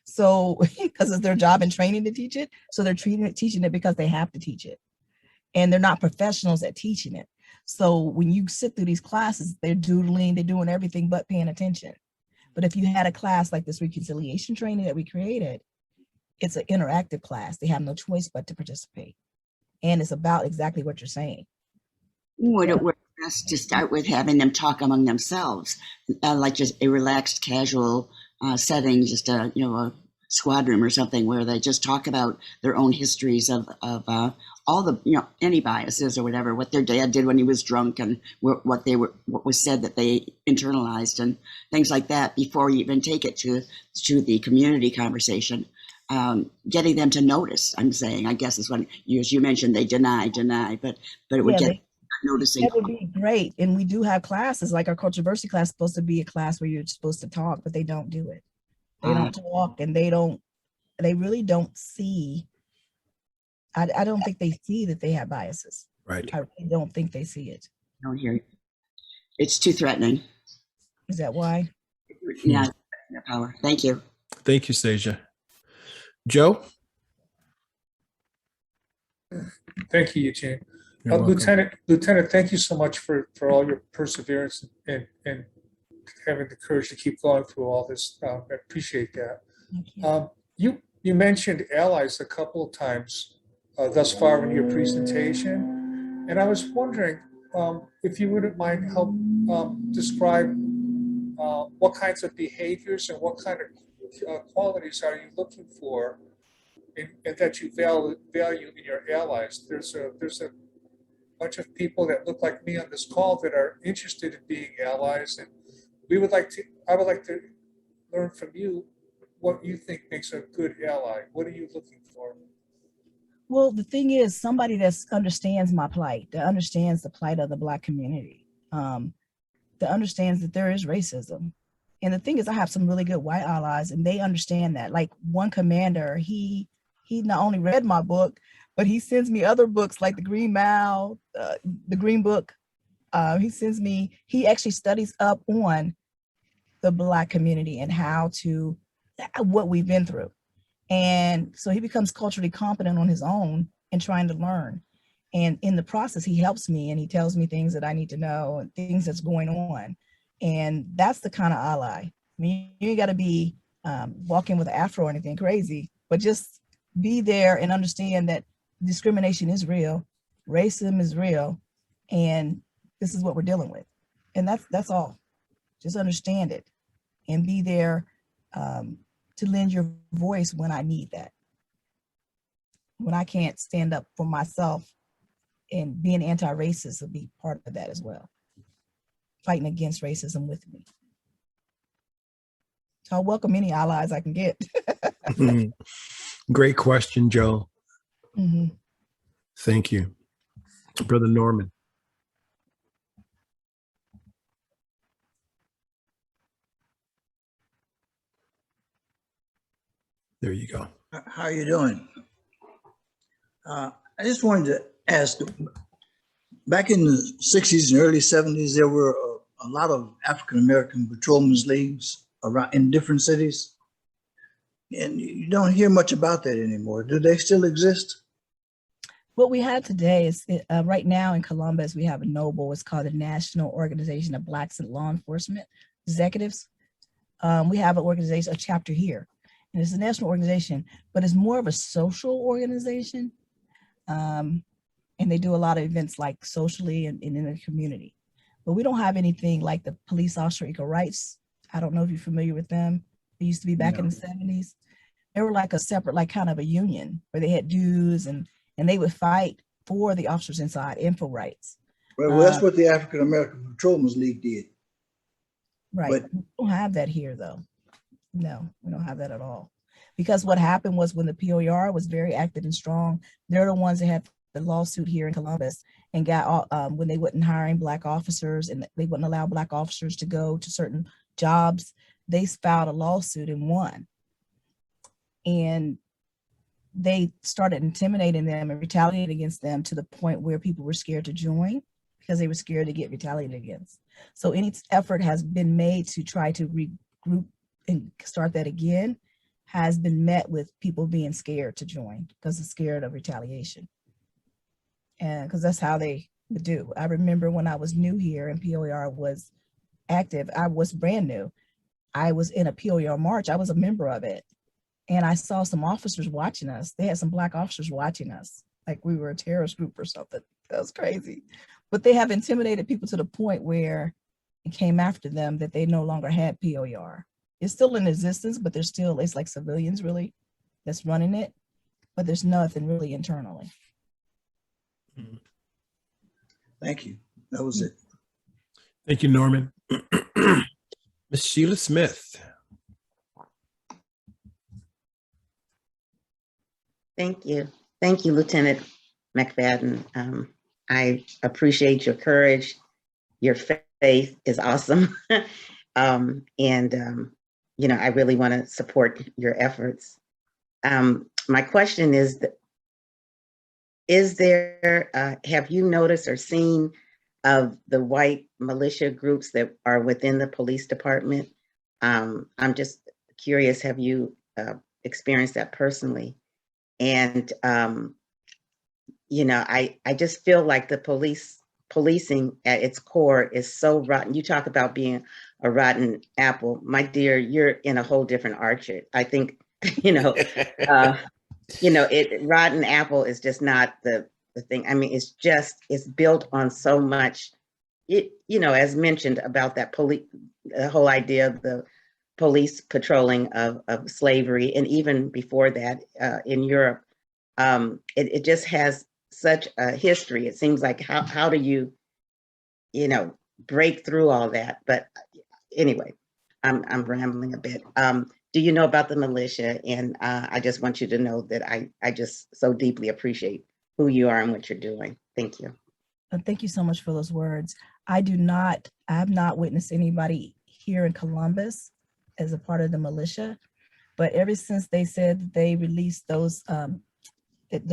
So, because it's their job and training to teach it. So they're teaching it because they have to teach it. And they're not professionals at teaching it. So when you sit through these classes, they're doodling, they're doing everything but paying attention. But if you had a class like this reconciliation training that we created, it's an interactive class. They have no choice but to participate. And it's about exactly what you're saying. Would it work best to start with having them talk among themselves, like just a relaxed, casual setting, just a squad room or something, where they just talk about their own histories of all the any biases or whatever, what their dad did when he was drunk, and what was said that they internalized, and things like that, before you even take it to the community conversation. Getting them to notice, I'm saying, I guess is what you mentioned, they deny, but it would get noticing. That would be great. And we do have classes, like our controversy class is supposed to be a class where you're supposed to talk, but they don't do it. They don't talk, and they really don't see. I don't think they see that they have biases. Right. I really don't think they see it. I don't hear it. It's too threatening. Is that why? Yeah, power. Thank you. Thank you, Stasia. Joe? Thank you, Eugene. You're welcome. Lieutenant, thank you so much for all your perseverance and having the courage to keep going through all this. I appreciate that. Thank you. You mentioned allies a couple of times thus far in your presentation, and I was wondering if you wouldn't mind help describe what kinds of behaviors and what kind of qualities are you looking for and that you value in your allies. There's a bunch of people that look like me on this call that are interested in being allies, and I would like to learn from you what you think makes a good ally. What are you looking for? Well, the thing is, somebody that understands my plight, that understands the plight of the Black community, that understands that there is racism. And the thing is, I have some really good white allies, and they understand that. Like one commander, he not only read my book, but he sends me other books like the Green Mile, the Green Book. He actually studies up on the Black community and what we've been through. And so he becomes culturally competent on his own and trying to learn. And in the process, he helps me and he tells me things that I need to know and things that's going on. And that's the kind of ally. I mean, you ain't got to be walking with an afro or anything crazy, but just be there and understand that discrimination is real, racism is real, and this is what we're dealing with. And that's all. Just understand it and be there to lend your voice when I need that. When I can't stand up for myself, and being anti-racist will be part of that as well. Fighting against racism with me. So I'll welcome any allies I can get. Great question, Joe. Mm-hmm. Thank you. Brother Norman. There you go. How are you doing? I just wanted to ask, back in the 60s and early 70s, there were a lot of African-American patrolmen's leagues around in different cities. And you don't hear much about that anymore. Do they still exist? What we have today is, right now in Columbus, we have a NOBLE. It's called the National Organization of Blacks in Law Enforcement Executives. We have an organization, a chapter here. And it's a national organization, but it's more of a social organization. And they do a lot of events like socially and in the community. But we don't have anything like the Police Officer Equal Rights. I don't know if you're familiar with them. They used to be back in the 70s. They were like a separate, like kind of a union where they had dues and they would fight for the officers inside, info rights. Well, that's what the African-American Patrolmen's League did. Right, But we don't have that here though. No, we don't have that at all. Because what happened was when the POR was very active and strong, they're the ones that had the lawsuit here in Columbus and got when they wouldn't hiring Black officers and they wouldn't allow Black officers to go to certain jobs, they filed a lawsuit and won. And they started intimidating them and retaliating against them to the point where people were scared to join because they were scared to get retaliated against. So any effort has been made to try to regroup and start that again has been met with people being scared to join because they're scared of retaliation. And because that's how they would do. I remember when I was new here and POER was active, I was brand new. I was in a POER march, I was a member of it. And I saw some officers watching us. They had some Black officers watching us, like we were a terrorist group or something. That was crazy. But they have intimidated people to the point where it came after them that they no longer had POER. It's still in existence, but there's still, it's like civilians really that's running it, but there's nothing really internally. Thank you. That was it. Thank you, Norman. Ms. Sheila Smith. Thank you. Thank you, Lieutenant McFadden. I appreciate your courage. Your faith is awesome. You know, I really want to support your efforts. My question is there, have you noticed or seen of the white militia groups that are within the police department? I'm just curious, have you experienced that personally? And, you know, I just feel like the policing at its core is so rotten. You talk about being a rotten apple. My dear, you're in a whole different orchard. I think, you know, rotten apple is just not the thing. I mean, it's built on so much, you know, as mentioned about that the whole idea of the police patrolling of slavery. And even before that, in Europe, it just has such a history. It seems like how do you know, break through all that? But anyway, I'm rambling a bit. Do you know about the militia? And I just want you to know that I just so deeply appreciate who you are and what you're doing. Thank you. Thank you so much for those words. I have not witnessed anybody here in Columbus as a part of the militia, but ever since they said that they released those that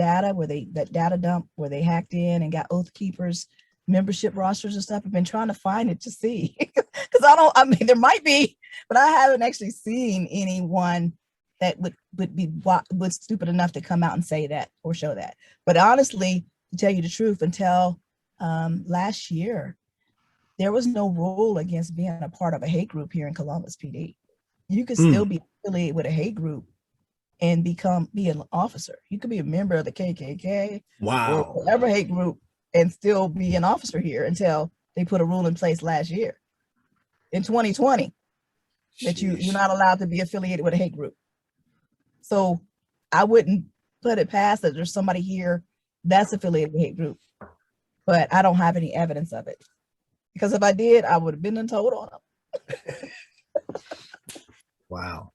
data dump where they hacked in and got Oath Keepers membership rosters and stuff, I've been trying to find it to see because I mean there might be, but I haven't actually seen anyone that would be stupid enough to come out and say that or show that. But honestly, to tell you the truth, until last year, there was no rule against being a part of a hate group here in Columbus PD. You could still be affiliated with a hate group and be an officer. You could be a member of the KKK or whatever hate group and still be an officer here until they put a rule in place last year in 2020 that you're not allowed to be affiliated with a hate group. So I wouldn't put it past that there's somebody here that's affiliated with a hate group, but I don't have any evidence of it. Because if I did, I would have been told on them. Wow.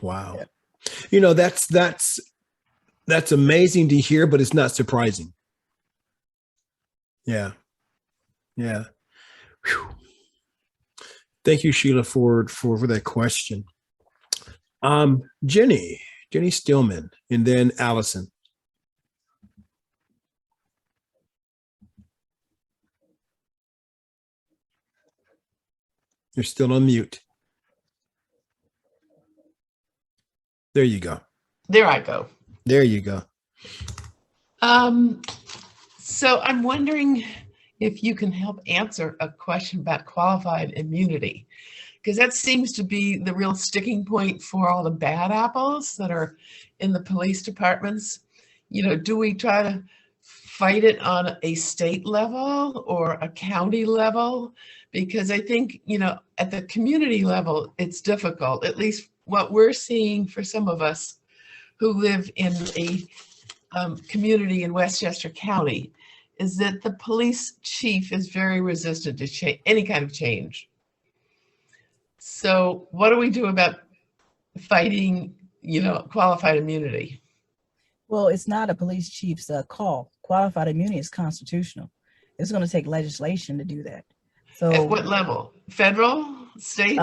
Yeah. You know, that's amazing to hear, but it's not surprising. Yeah. Whew. Thank you, Sheila, for that question. Jenny Stillman, and then Allison. You're still on mute. There you go. There I go. There you go. So I'm wondering if you can help answer a question about qualified immunity, because that seems to be the real sticking point for all the bad apples that are in the police departments. You know, do we try to fight it on a state level or a county level? Because I think, you know, at the community level, it's difficult, at least what we're seeing for some of us who live in a community in Westchester County, is that the police chief is very resistant to any kind of change. So what do we do about fighting, you know, qualified immunity? Well, it's not a police chief's call. Qualified immunity is constitutional. It's going to take legislation to do that. So at what level? Federal, state?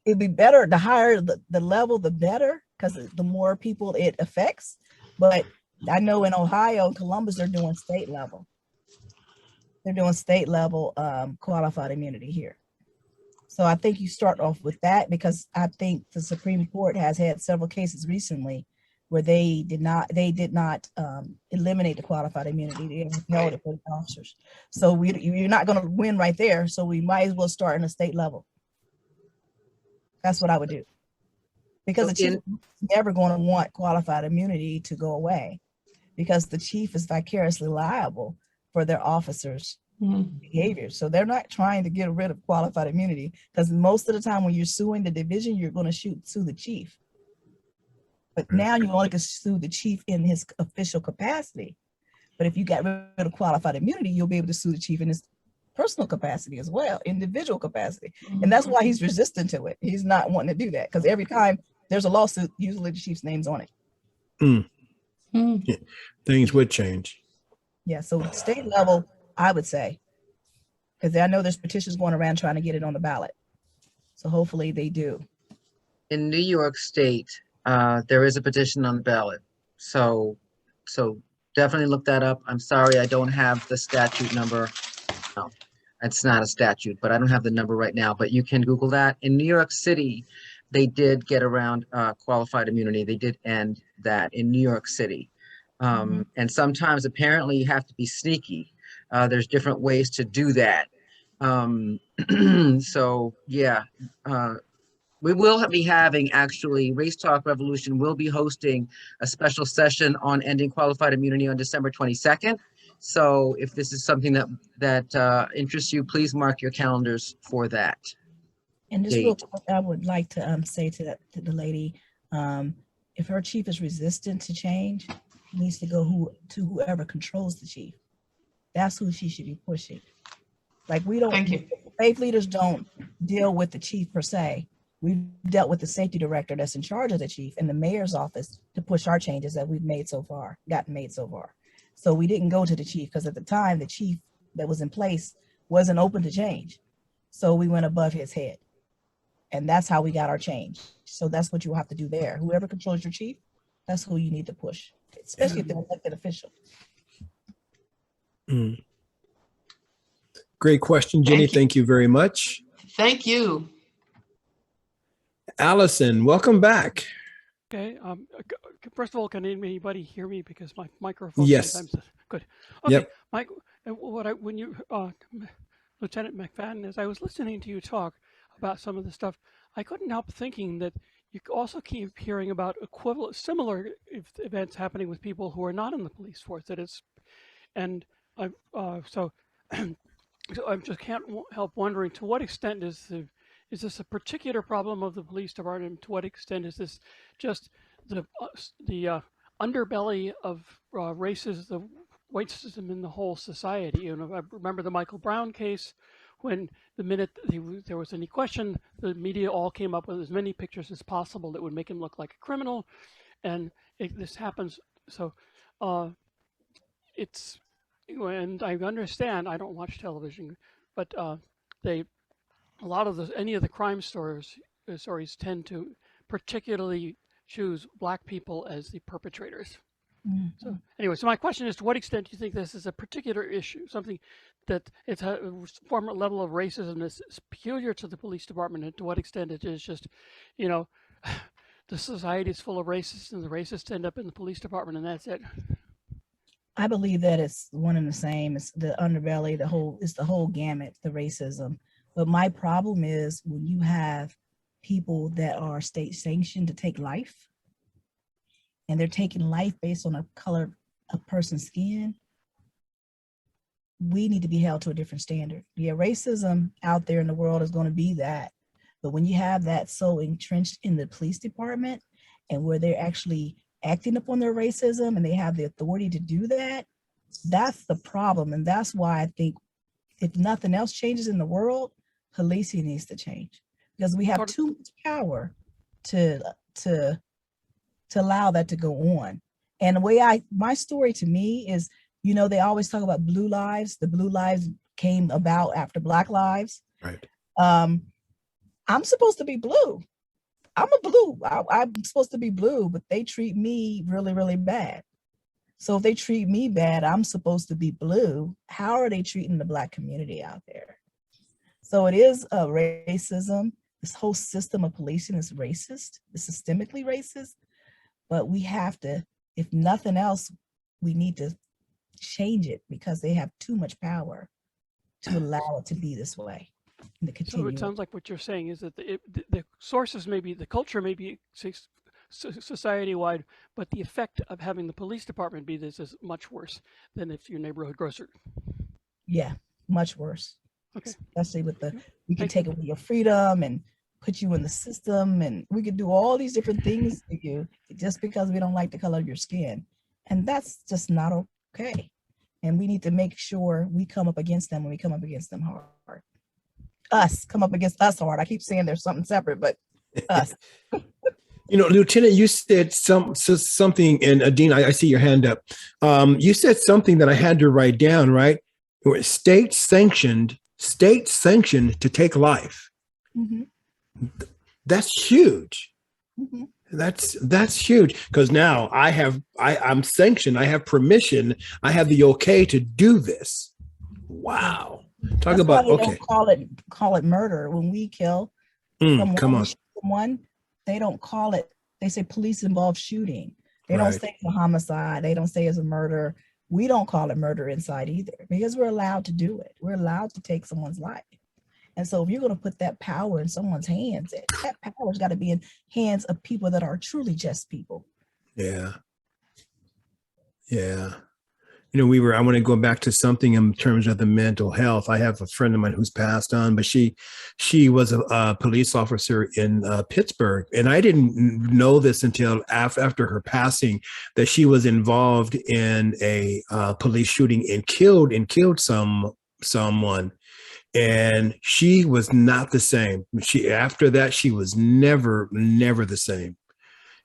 It'd be better, the higher the level, the better, because the more people it affects. But I know in Ohio and Columbus, they're doing state level. They're doing state level qualified immunity here. So I think you start off with that, because I think the Supreme Court has had several cases recently where they did not eliminate the qualified immunity. They upheld it for the officers. So you're not going to win right there. So we might as well start in a state level. That's what I would do, because the chief is never going to want qualified immunity to go away, because the chief is vicariously liable for their officers' behavior. So they're not trying to get rid of qualified immunity, because most of the time when you're suing the division, you're going to sue the chief. But now you only can sue the chief in his official capacity. But if you got rid of qualified immunity, you'll be able to sue the chief in his personal capacity as well, individual capacity. And that's why he's resistant to it. He's not wanting to do that, because every time there's a lawsuit, usually the chief's name's on it. Yeah, things would change. Yeah, so state level, I would say, because I know there's petitions going around trying to get it on the ballot. So hopefully they do. In New York State, there is a petition on the ballot. So definitely look that up. I'm sorry, I don't have the statute number. No, it's not a statute, but I don't have the number right now, but you can Google that. In New York City, they did get around qualified immunity. They did end that in New York City. And sometimes apparently you have to be sneaky. There's different ways to do that. So yeah, we will be having, actually, Race Talk Revolution will be hosting a special session on ending qualified immunity on December 22nd. So if this is something that interests you, please mark your calendars for that. And just real quick, I would like to say to the lady, if her chief is resistant to change, she needs to go to whoever controls the chief. That's who she should be pushing. Like, we don't, Thank you. faith leaders don't deal with the chief per se. We've dealt with the safety director that's in charge of the chief and the mayor's office to push our changes that we've gotten made so far. So we didn't go to the chief, because at the time, the chief that was in place wasn't open to change. So we went above his head. And that's how we got our change. So that's what you have to do there. Whoever controls your chief, that's who you need to push, especially if they're an elected official. Great question, Jenny. Thank you very much. Thank you. Allison, welcome back. Okay. First of all, can anybody hear me, because my microphone? Yes. Sometimes, good. Okay. Yep. Mike, when you, Lieutenant McFadden, as I was listening to you talk about some of the stuff, I couldn't help thinking that you also keep hearing about similar events happening with people who are not in the police force. So I just can't help wondering, to what extent is this a particular problem of the police department? To what extent is this just the underbelly of racism, the white system in the whole society? You know, I remember the Michael Brown case, when the minute there was any question, the media all came up with as many pictures as possible that would make him look like a criminal, and this happens. So it's, and I understand, I don't watch television, but any of the crime stories tend to particularly choose Black people as the perpetrators. So anyway, so my question is, to what extent do you think this is a particular issue, something that it's a form level of racism that's peculiar to the police department, and to what extent it is just, you know, the society is full of racists and the racists end up in the police department and that's it? I believe that it's one and the same. It's the underbelly, it's the whole gamut, the racism. But my problem is when you have people that are state sanctioned to take life, and they're taking life based on a color of person's skin, we need to be held to a different standard. Yeah, racism out there in the world is going to be that. But when you have that so entrenched in the police department, and where they're actually acting upon their racism and they have the authority to do that, that's the problem. And that's why I think if nothing else changes in the world, policing needs to change, because we have too much power to allow that to go on. And the way my story to me is, you know, they always talk about blue lives. The blue lives came about after Black lives. Right. I'm supposed to be blue. I'm a blue. I'm supposed to be blue, but they treat me really, really bad. So if they treat me bad, I'm supposed to be blue. How are they treating the Black community out there? So it is racism. This whole system of policing is racist, it's systemically racist, but we have to, if nothing else, we need to change it because they have too much power to allow it to be this way. And to So continue. it sounds like what you're saying is that the sources may be, the culture may be society-wide, but the effect of having the police department be this is much worse than if your neighborhood grocer. Yeah, much worse. Okay. Especially with the, we can Thank take away your freedom and put you in the system, and we could do all these different things to you just because we don't like the color of your skin. And that's just not okay. And we need to make sure we come up against them when we come up against them hard. Us, come up against us hard. I keep saying there's something separate, but us. You know, Lieutenant, you said something, and Adine, I see your hand up. You said something that I had to write down, right? State sanctioned to take life. Mm-hmm. That's huge. Mm-hmm. That's huge, because now I'm sanctioned. I have permission. I have the okay to do this. Wow. Talk That's about, why they okay. don't call it murder. When we kill someone, come on. someone, they don't call it, they say police involved shooting. They Right. don't say it's a homicide. They don't say it's a murder. We don't call it murder inside either, because we're allowed to do it. We're allowed to take someone's life. And so if you're going to put that power in someone's hands, that power's got to be in hands of people that are truly just people. Yeah. Yeah. You know, I want to go back to something in terms of the mental health. I have a friend of mine who's passed on, but she was a police officer in Pittsburgh. And I didn't know this until after her passing, that she was involved in a police shooting and killed someone. And she was not the same. After that, she was never the same.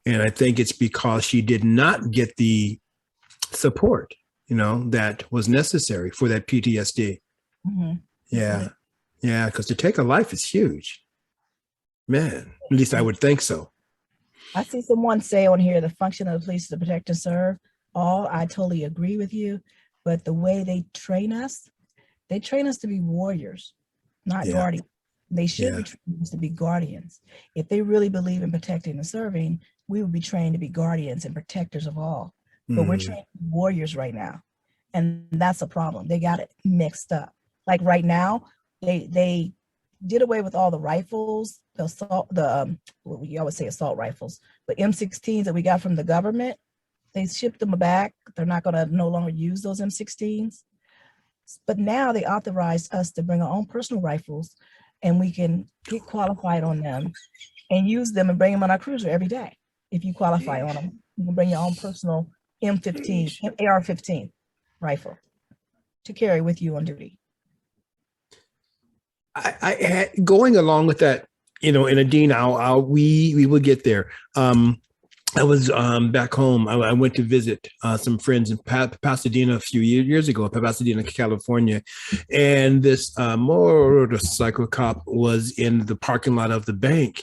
And I think it's because she did not get the support, that was necessary for that PTSD. Mm-hmm. Yeah. Right. Yeah. Because to take a life is huge. Man, at least I would think so. I see someone say on here, the function of the police is to protect and serve. I totally agree with you. But the way they train us to be warriors, not guardians. They should be trained to be guardians. If they really believe in protecting and serving, we would be trained to be guardians and protectors of all. But we're trained to be warriors right now. And that's a problem. They got it mixed up. Like right now, they did away with all the rifles, we always say assault rifles, but M16s that we got from the government, they shipped them back. They're not going to no longer use those M16s. But now they authorized us to bring our own personal rifles, and we can get qualified on them and use them and bring them on our cruiser every day. If you qualify on them, you can bring your own personal M15, AR-15 rifle to carry with you on duty. I going along with that, and Adine, we will get there. I was back home. I went to visit some friends in Pasadena a few years ago, Pasadena, California, and this motorcycle cop was in the parking lot of the bank.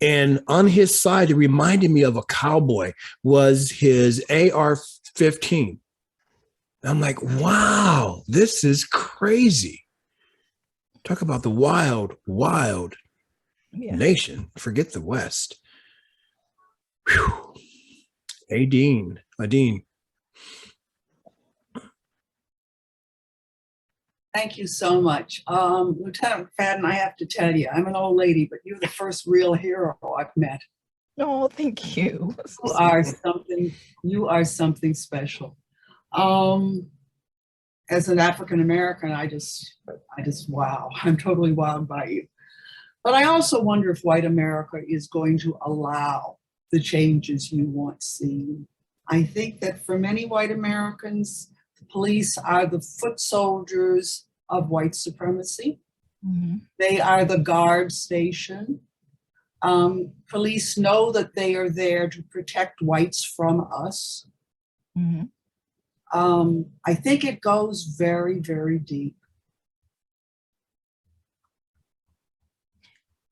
And on his side, it reminded me of a cowboy, was his AR-15. I'm like, wow, this is crazy. Talk about the wild nation. Forget the West. Whew. Adine. Thank you so much. Lieutenant McFadden, I have to tell you, I'm an old lady, but you're the first real hero I've met. Oh, thank you. You are something special. As an African American, I just wow, I'm totally wowed by you. But I also wonder if white America is going to allow the changes you want seen. I think that for many white Americans, the police are the foot soldiers of white supremacy. Mm-hmm. They are the guard station. Police know that they are there to protect whites from us. Mm-hmm. I think it goes very, very deep.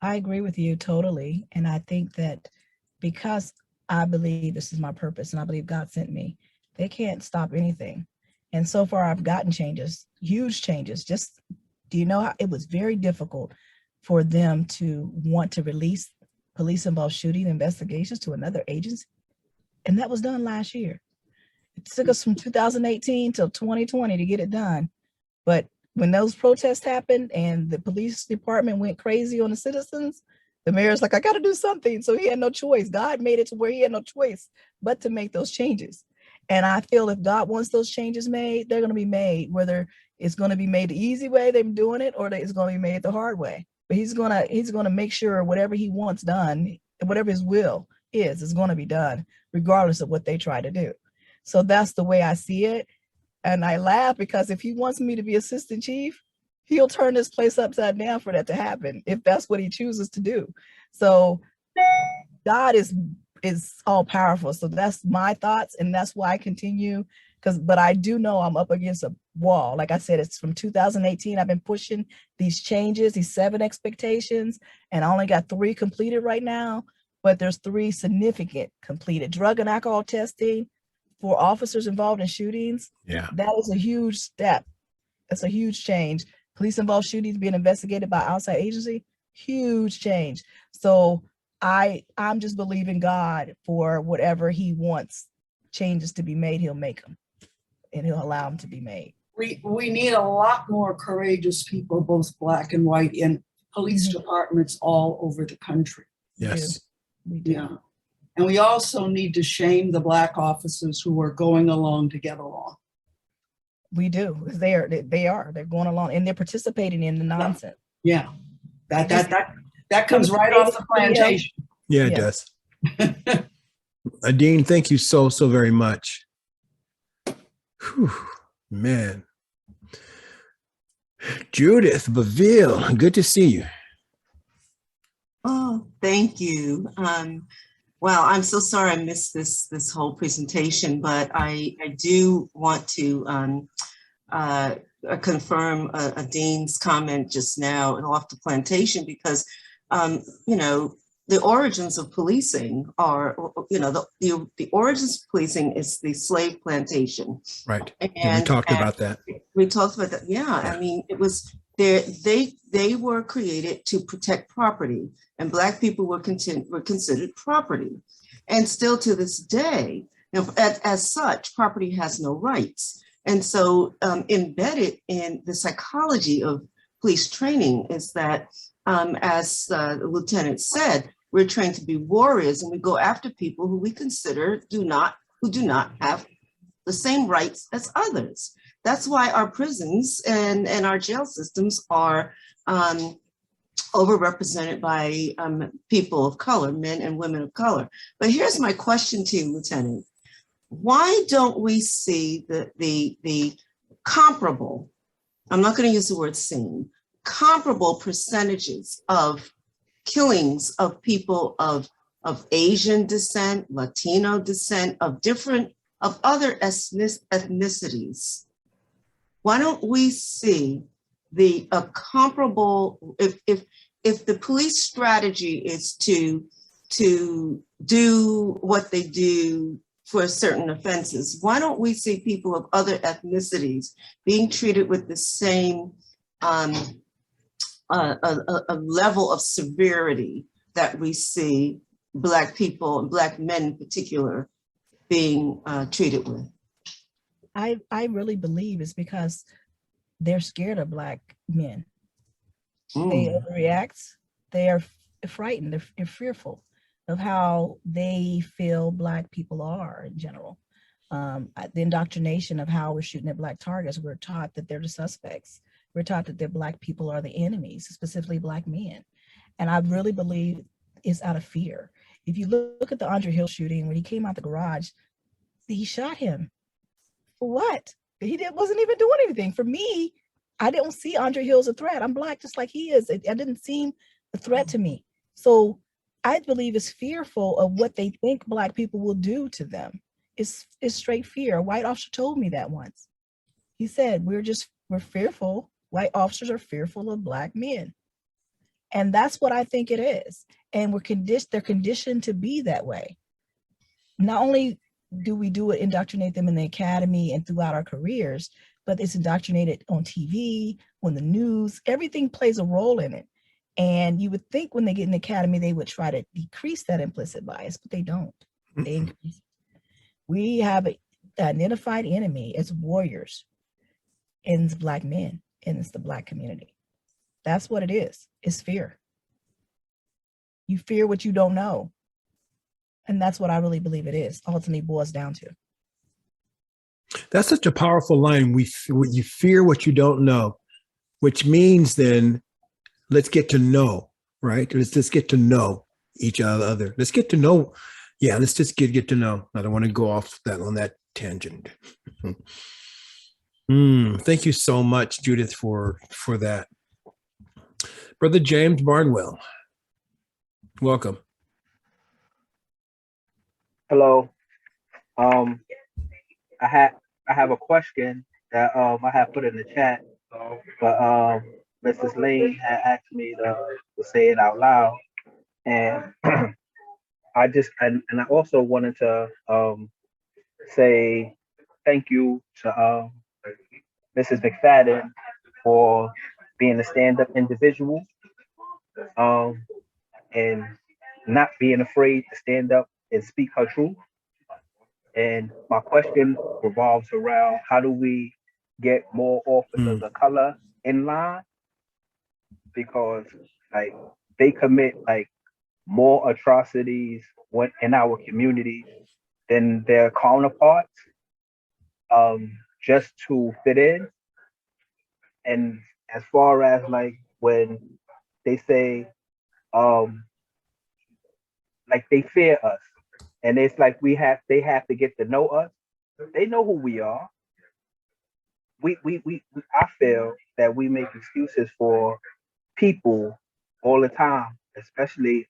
I agree with you totally. And I think that because I believe this is my purpose and I believe God sent me, they can't stop anything. And so far I've gotten changes, huge changes, just Do you know how it was very difficult for them to want to release police-involved shooting investigations to another agency? And that was done last year. It took us from 2018 till 2020 to get it done. But when those protests happened and the police department went crazy on the citizens, the mayor's like, I got to do something. So he had no choice. God made it to where he had no choice but to make those changes. And I feel if God wants those changes made, they're going to be made, whether it's going to be made the easy way they're doing it, or it's going to be made the hard way. But he's going to make sure whatever he wants done, whatever his will is going to be done, regardless of what they try to do. So that's the way I see it. And I laugh because if he wants me to be assistant chief, he'll turn this place upside down for that to happen, if that's what he chooses to do. So God is all powerful. So that's my thoughts. And that's why I continue, but I do know I'm up against a wall. Like I said, it's from 2018. I've been pushing these changes, these 7 expectations, and I only got 3 completed right now, but there's 3 significant completed: drug and alcohol testing for officers involved in shootings. Yeah. That is a huge step. That's a huge change. Police involved shootings being investigated by outside agency, huge change. So I'm just believing God for whatever he wants changes to be made, he'll make them, and he'll allow them to be made. We need a lot more courageous people, both black and white, in police departments all over the country. Yes. We do. Yeah. And we also need to shame the black officers who are going along to get along. We do. They're going along and they're participating in the nonsense. Yeah. That comes right off the plantation. Yeah, it does. Dean, thank you so very much. Whew, man. Judith Baville, good to see you. Oh, thank you. Well, I'm so sorry I missed this whole presentation, but I do want to confirm a Dean's comment just now and off the plantation, because the origins of policing are, the origins of policing is the slave plantation. Right. And we talked about that. We talked about that. Yeah. I mean, it was there. They were created to protect property, and Black people were considered property. And still to this day, as such, property has no rights. And so embedded in the psychology of police training is that, as the lieutenant said, we're trained to be warriors, and we go after people who we consider do not have the same rights as others. That's why our prisons and our jail systems are overrepresented by people of color, men and women of color. But here's my question to you, Lieutenant. Why don't we see the comparable, I'm not going to use the word same, comparable percentages of killings of people of Asian descent, Latino descent, of other ethnicities? Why don't we see the comparable, if the police strategy is to do what they do for certain offenses, why don't we see people of other ethnicities being treated with the same a level of severity that we see Black people and Black men in particular being treated with? I really believe it's because they're scared of Black men. They overreact. They are frightened. They're fearful of how they feel Black people are in general. The indoctrination of how we're shooting at Black targets, we're taught that they're the suspects. We're taught that the Black people are the enemies, specifically Black men. And I really believe it's out of fear. If you look at the Andre Hill shooting, when he came out the garage, he shot him. For what? He wasn't even doing anything. For me, I didn't see Andre Hill as a threat. I'm Black just like he is. It didn't seem a threat to me. So I believe it's fearful of what they think Black people will do to them. It's straight fear. A white officer told me that once. He said, we're fearful. White officers are fearful of Black men. And that's what I think it is. And they're conditioned to be that way. Not only do we indoctrinate them in the academy and throughout our careers, but it's indoctrinated on TV, on the news, everything plays a role in it. And you would think when they get in the academy, they would try to decrease that implicit bias, but they don't. They increase. We have an identified enemy as warriors, and it's Black men, and it's the Black community. That's what it is. It's fear. You fear what you don't know. And that's what I really believe it is, ultimately boils down to. That's such a powerful line. You fear what you don't know, which means then let's get to know, right? Let's just get to know each other. Let's get to know. Yeah, let's just get to know. I don't want to go off on that tangent. Thank you so much, Judith, for that. Brother James Barnwell, welcome. Hello. I have a question that I have put in the chat, but Mrs. Lane had asked me to say it out loud, and I also wanted to say thank you to Mrs. McFadden for being a stand-up individual, and not being afraid to stand up and speak her truth. And my question revolves around, how do we get more officers of color in line? Because like they commit like more atrocities in our community than their counterparts, just to fit in. And as far as like when they say like they fear us, and it's like they have to get to know us. They know who we are. I feel that we make excuses for people all the time, especially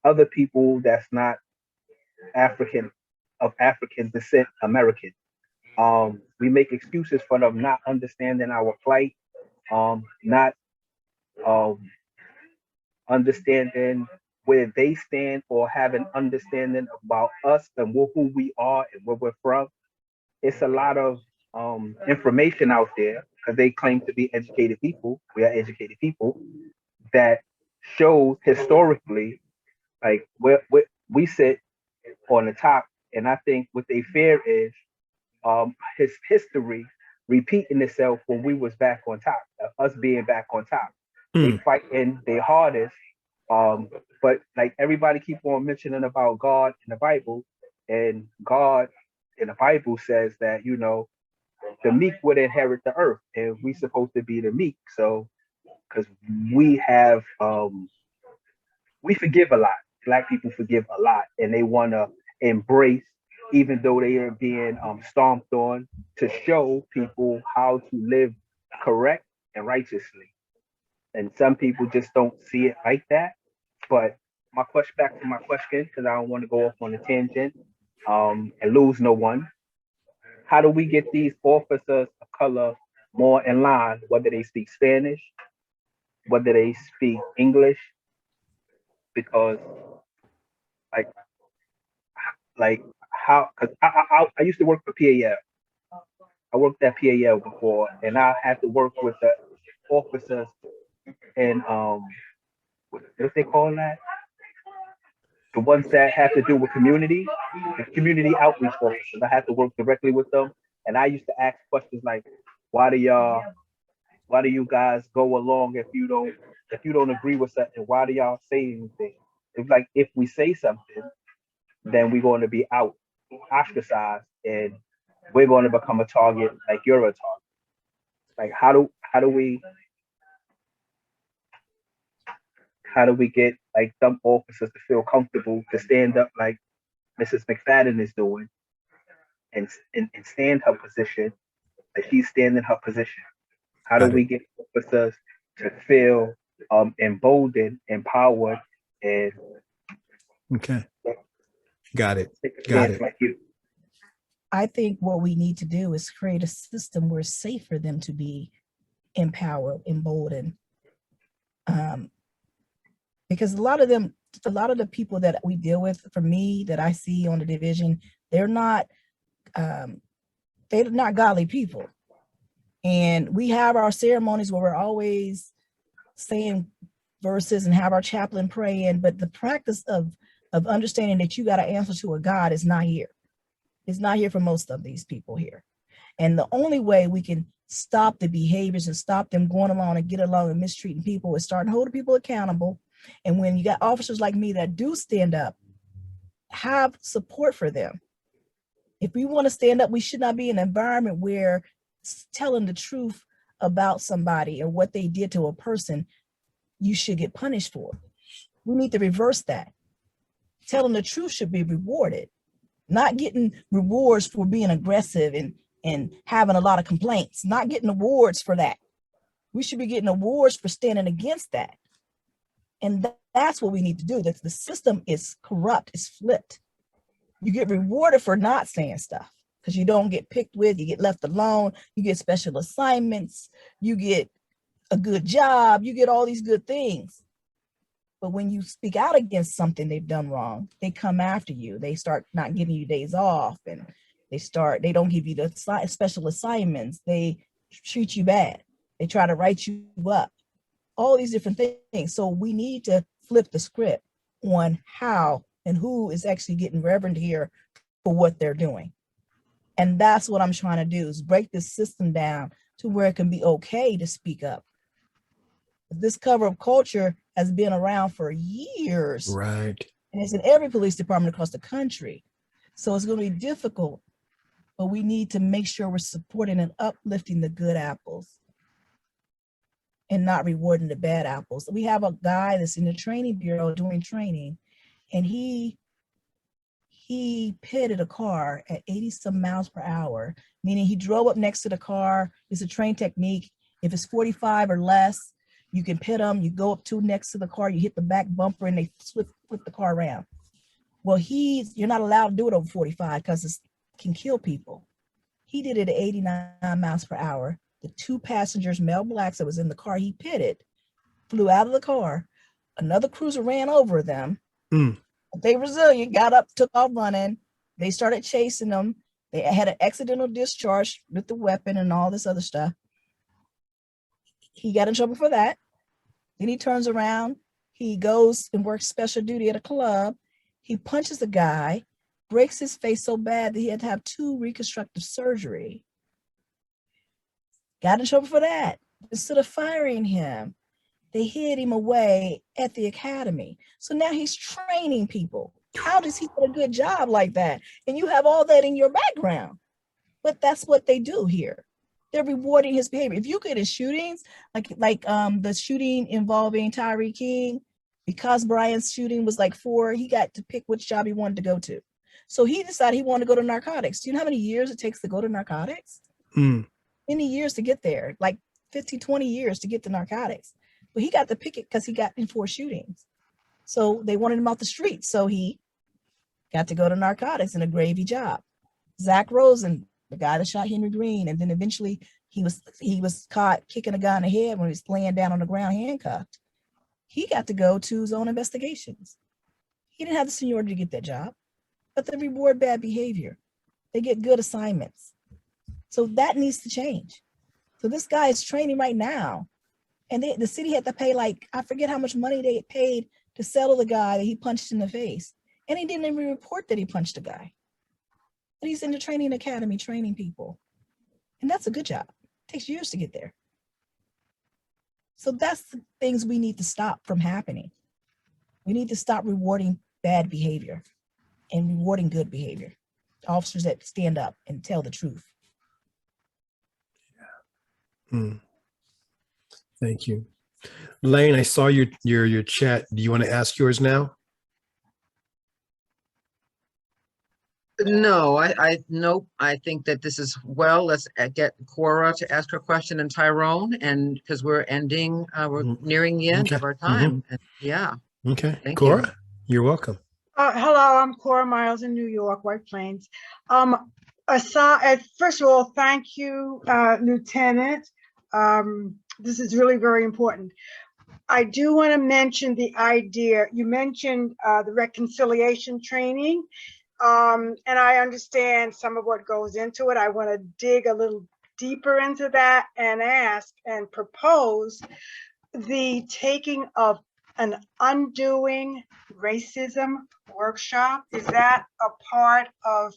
other people that's not African descent American. We make excuses for them not understanding our plight, not understanding where they stand, or have an understanding about us and who we are and where we're from. It's a lot of information out there, because they claim to be educated people. We are educated people, that shows historically like where we sit on the top. And I think what they fear is his history repeating itself when we was back on top, us being back on top. They fighting their hardest. But like everybody keep on mentioning about God in the Bible, and God in the Bible says that, you know, the meek would inherit the earth, and we supposed to be the meek. So, because we have, we forgive a lot. Black people forgive a lot, and they want to embrace, even though they are being stomped on, to show people how to live correct and righteously. And some people just don't see it like that. But back to my question, because I don't want to go off on a tangent and lose no one. How do we get these officers of color more in line, whether they speak Spanish, whether they speak English? Because like how, because I used to work for PAL. I worked at PAL before, and I had to work with the officers and what they call that? The ones that have to do with community, the community outreach officers. I had to work directly with them, and I used to ask questions like, why do you guys go along if you don't agree with something? Why do y'all say anything? It's like, if we say something, then we're going to be ostracized, and we're going to become a target, like you're a target. Like how do we get like some officers to feel comfortable to stand up like Mrs. McFadden is doing, and stand her position, like she's standing her position? How do we get officers to feel emboldened, empowered, and got it. Like you? I think what we need to do is create a system where it's safe for them to be empowered, emboldened. Because a lot of the people that we deal with, for me, that I see on the division, they're not godly people. And we have our ceremonies where we're always saying verses and have our chaplain praying, but the practice of understanding that you got to answer to a God is not here. It's not here for most of these people here. And the only way we can stop the behaviors and stop them going along and get along and mistreating people is start holding people accountable. And when you got officers like me that do stand up, have support for them. If we want to stand up, we should not be in an environment where telling the truth about somebody or what they did to a person, you should get punished for. We need to reverse that. Telling the truth should be rewarded, not getting rewards for being aggressive and having a lot of complaints, not getting awards for that. We should be getting awards for standing against that. And that's what we need to do. That the system is corrupt, it's flipped. You get rewarded for not saying stuff because you don't get picked with, you get left alone, you get special assignments, you get a good job, you get all these good things. But when you speak out against something they've done wrong, they come after you. They start not giving you days off, and they don't give you the special assignments. They treat you bad. They try to write you up, all these different things. So we need to flip the script on how and who is actually getting reverend here for what they're doing. And that's what I'm trying to do, is break this system down to where it can be okay to speak up. This cover of culture has been around for years. Right. And it's in every police department across the country. So it's going to be difficult, but we need to make sure we're supporting and uplifting the good apples and not rewarding the bad apples. We have a guy that's in the training bureau doing training, and he pitted a car at 80 some miles per hour, meaning he drove up next to the car. It's a trained technique. If it's 45 or less, you can pit them, you go up to next to the car, you hit the back bumper, and they flip the car around. Well, you're not allowed to do it over 45 because it can kill people. He did it at 89 miles per hour. The two passengers, male blacks that was in the car he pitted, flew out of the car. Another cruiser ran over them. They resilient, got up, took off running. They started chasing them. They had an accidental discharge with the weapon and all this other stuff. He got in trouble for that. Then he turns around. He goes and works special duty at a club. He punches a guy, breaks his face so bad that he had to have 2 reconstructive surgery. Got in trouble for that. Instead of firing him, they hid him away at the academy. So now he's training people. How does he do a good job like that? And you have all that in your background. But that's what they do here. They're rewarding his behavior. If you get in shootings, like the shooting involving Tyree King, because Brian's shooting was like 4, he got to pick which job he wanted to go to. So he decided he wanted to go to narcotics. Do you know how many years it takes to go to narcotics? Many years to get there, like 15, 20 years to get to narcotics. But he got to pick it because he got in 4 shootings. So they wanted him off the street. So he got to go to narcotics in a gravy job. Zach Rosen, the guy that shot Henry Green, and then eventually he was caught kicking a guy in the head when he was laying down on the ground handcuffed. He got to go to zone investigations. He didn't have the seniority to get that job, but they reward bad behavior. They get good assignments. So that needs to change. So this guy is training right now, and the city had to pay, like, I forget how much money they paid to settle the guy that he punched in the face. And he didn't even report that he punched a guy. But he's in the training academy training people. And that's a good job. It takes years to get there. So that's the things we need to stop from happening. We need to stop rewarding bad behavior and rewarding good behavior. Officers that stand up and tell the truth. Thank you. Lane, I saw your chat. Do you want to ask yours now? No, nope. I think that this is, well, let's get Cora to ask her question and Tyrone, and because we're nearing the end of our time. Yeah. Okay. Thank Cora, you. You're welcome. Hello, I'm Cora Miles in New York, White Plains. First of all, thank you, Lieutenant. This is really very important. I do want to mention the idea, you mentioned the reconciliation training, and I understand some of what goes into it. I want to dig a little deeper into that and ask and propose the taking of an undoing racism workshop. Is that a part of,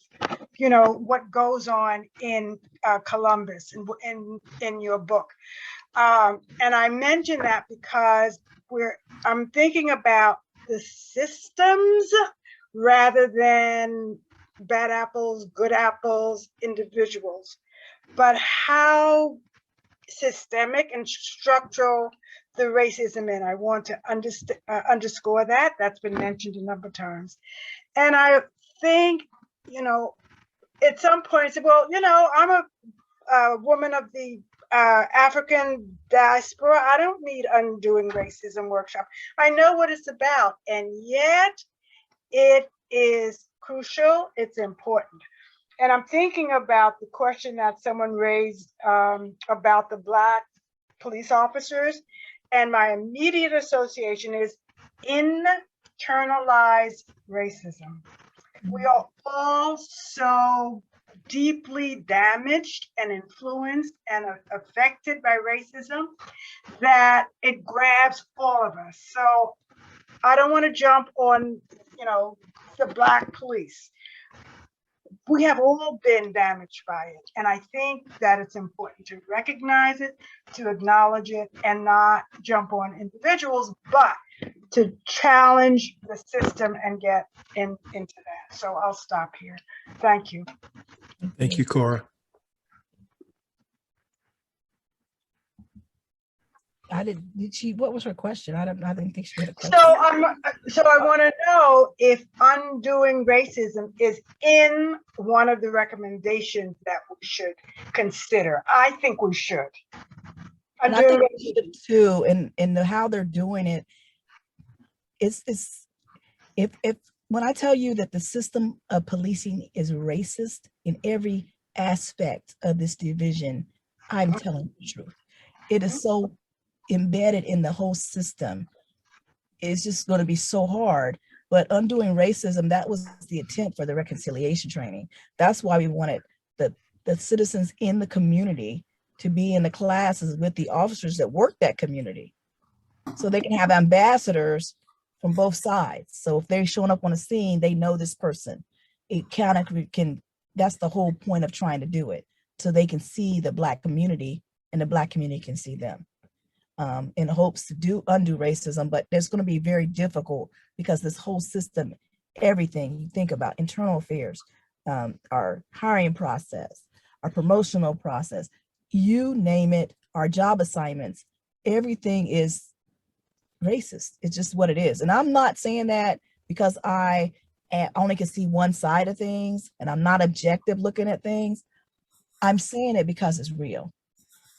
you know, what goes on in Columbus in your book? And I mention that because I'm thinking about the systems rather than bad apples, good apples, individuals, but how systemic and structural the racism in. I want to underscore that. That's been mentioned a number of times. And I think, you know, at some point, I said, well, you know, I'm a woman of the African diaspora. I don't need undoing racism workshop. I know what it's about, and yet it is crucial. It's important. And I'm thinking about the question that someone raised about the Black police officers, and my immediate association is internalized racism. We are all so deeply damaged and influenced and affected by racism that it grabs all of us. So I don't want to jump on, you know, the Black police. We have all been damaged by it. And I think that it's important to recognize it, to acknowledge it, and not jump on individuals, but to challenge the system and get into that. So I'll stop here. Thank you. Thank you, Cora. What was her question? I didn't think she had a question. So I want to know if undoing racism is in one of the recommendations that we should consider. I think we should. And I think we should too, and how they're doing it. It's if when I tell you that the system of policing is racist in every aspect of this division, I'm telling the truth. It is so embedded in the whole system. It's just going to be so hard. But undoing racism, that was the attempt for the reconciliation training. That's why we wanted the citizens in the community to be in the classes with the officers that work that community, so they can have ambassadors from both sides. So if they're showing up on a scene, they know this person. It kind of can, that's the whole point of trying to do it, so they can see the Black community and the Black community can see them. In hopes to undo racism, but it's going to be very difficult because this whole system, everything you think about, internal affairs, our hiring process, our promotional process, you name it, our job assignments, everything is racist. It's just what it is. And I'm not saying that because I only can see one side of things and I'm not objective looking at things. I'm saying it because it's real.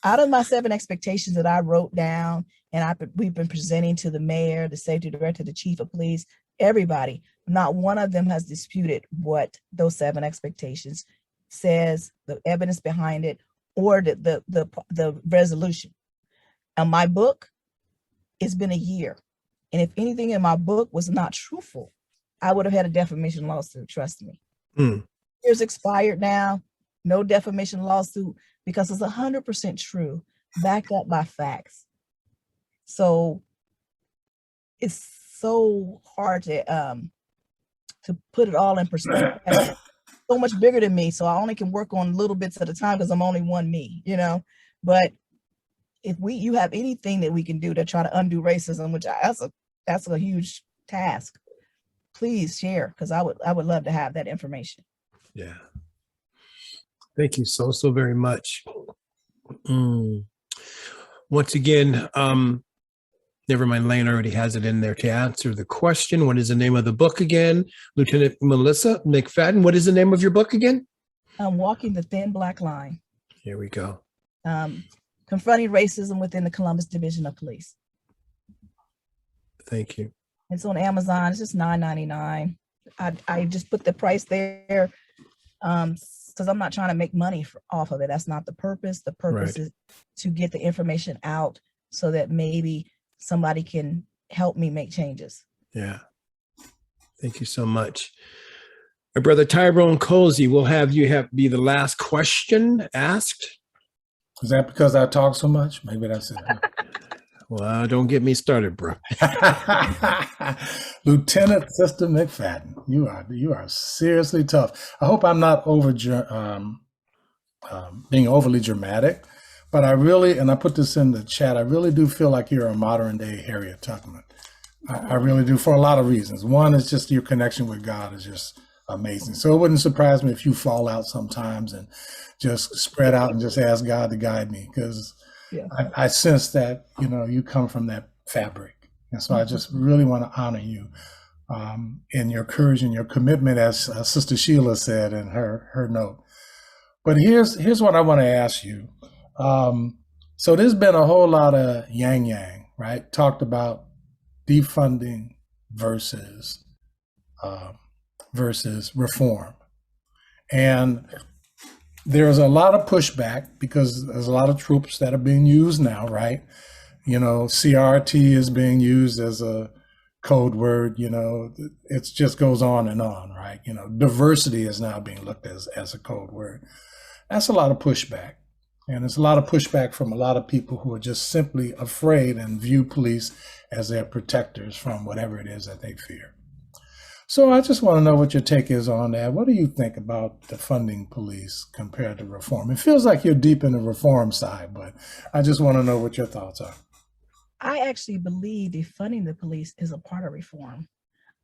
Out of my 7 expectations that I wrote down, and we've been presenting to the mayor, the safety director, the chief of police, everybody, not one of them has disputed what those 7 expectations says, the evidence behind it, or the resolution. And my book, it's been a year. And if anything in my book was not truthful, I would have had a defamation lawsuit, trust me. It's expired now, no defamation lawsuit, because it's 100% true, backed up by facts. So it's so hard to put it all in perspective. So much bigger than me, so I only can work on little bits at a time because I'm only one me, you know. But if you have anything that we can do to try to undo racism, which that's a huge task, please share, because I would love to have that information. Yeah. Thank you so very much. Once again, never mind, Lane already has it in there to answer the question. What is the name of the book again? Lieutenant Melissa McFadden, what is the name of your book again? Walking the Thin Black Line. Here we go. Confronting Racism within the Columbus Division of Police. Thank you. It's on Amazon. It's just $9.99. I just put the price there because I'm not trying to make money off of it. That's not the purpose. The purpose is to get the information out so that maybe somebody can help me make changes. Yeah. Thank you so much. My brother Tyrone Cozy, we'll have you be the last question asked. Is that because I talk so much? Maybe that's it. Well, don't get me started, bro. Lieutenant Sister McFadden, you are seriously tough. I hope I'm not being overly dramatic, but I really, and I put this in the chat, I really do feel like you're a modern day Harriet Tubman. I really do, for a lot of reasons. One is just your connection with God is just amazing. So it wouldn't surprise me if you fall out sometimes and just spread out and just ask God to guide me, because I sense that, you come from that fabric. And so I just really want to honor you in your courage and your commitment, as Sister Sheila said in her note. But here's what I want to ask you. So there's been a whole lot of yang, right? Talked about defunding versus reform. And there's a lot of pushback because there's a lot of troops that are being used now, right? CRT is being used as a code word, it just goes on, right? Diversity is now being looked at as a code word. That's a lot of pushback. And there's a lot of pushback from a lot of people who are just simply afraid and view police as their protectors from whatever it is that they fear. So I just want to know what your take is on that. What do you think about defunding police compared to reform? It feels like you're deep in the reform side, but I just want to know what your thoughts are. I actually believe defunding the police is a part of reform.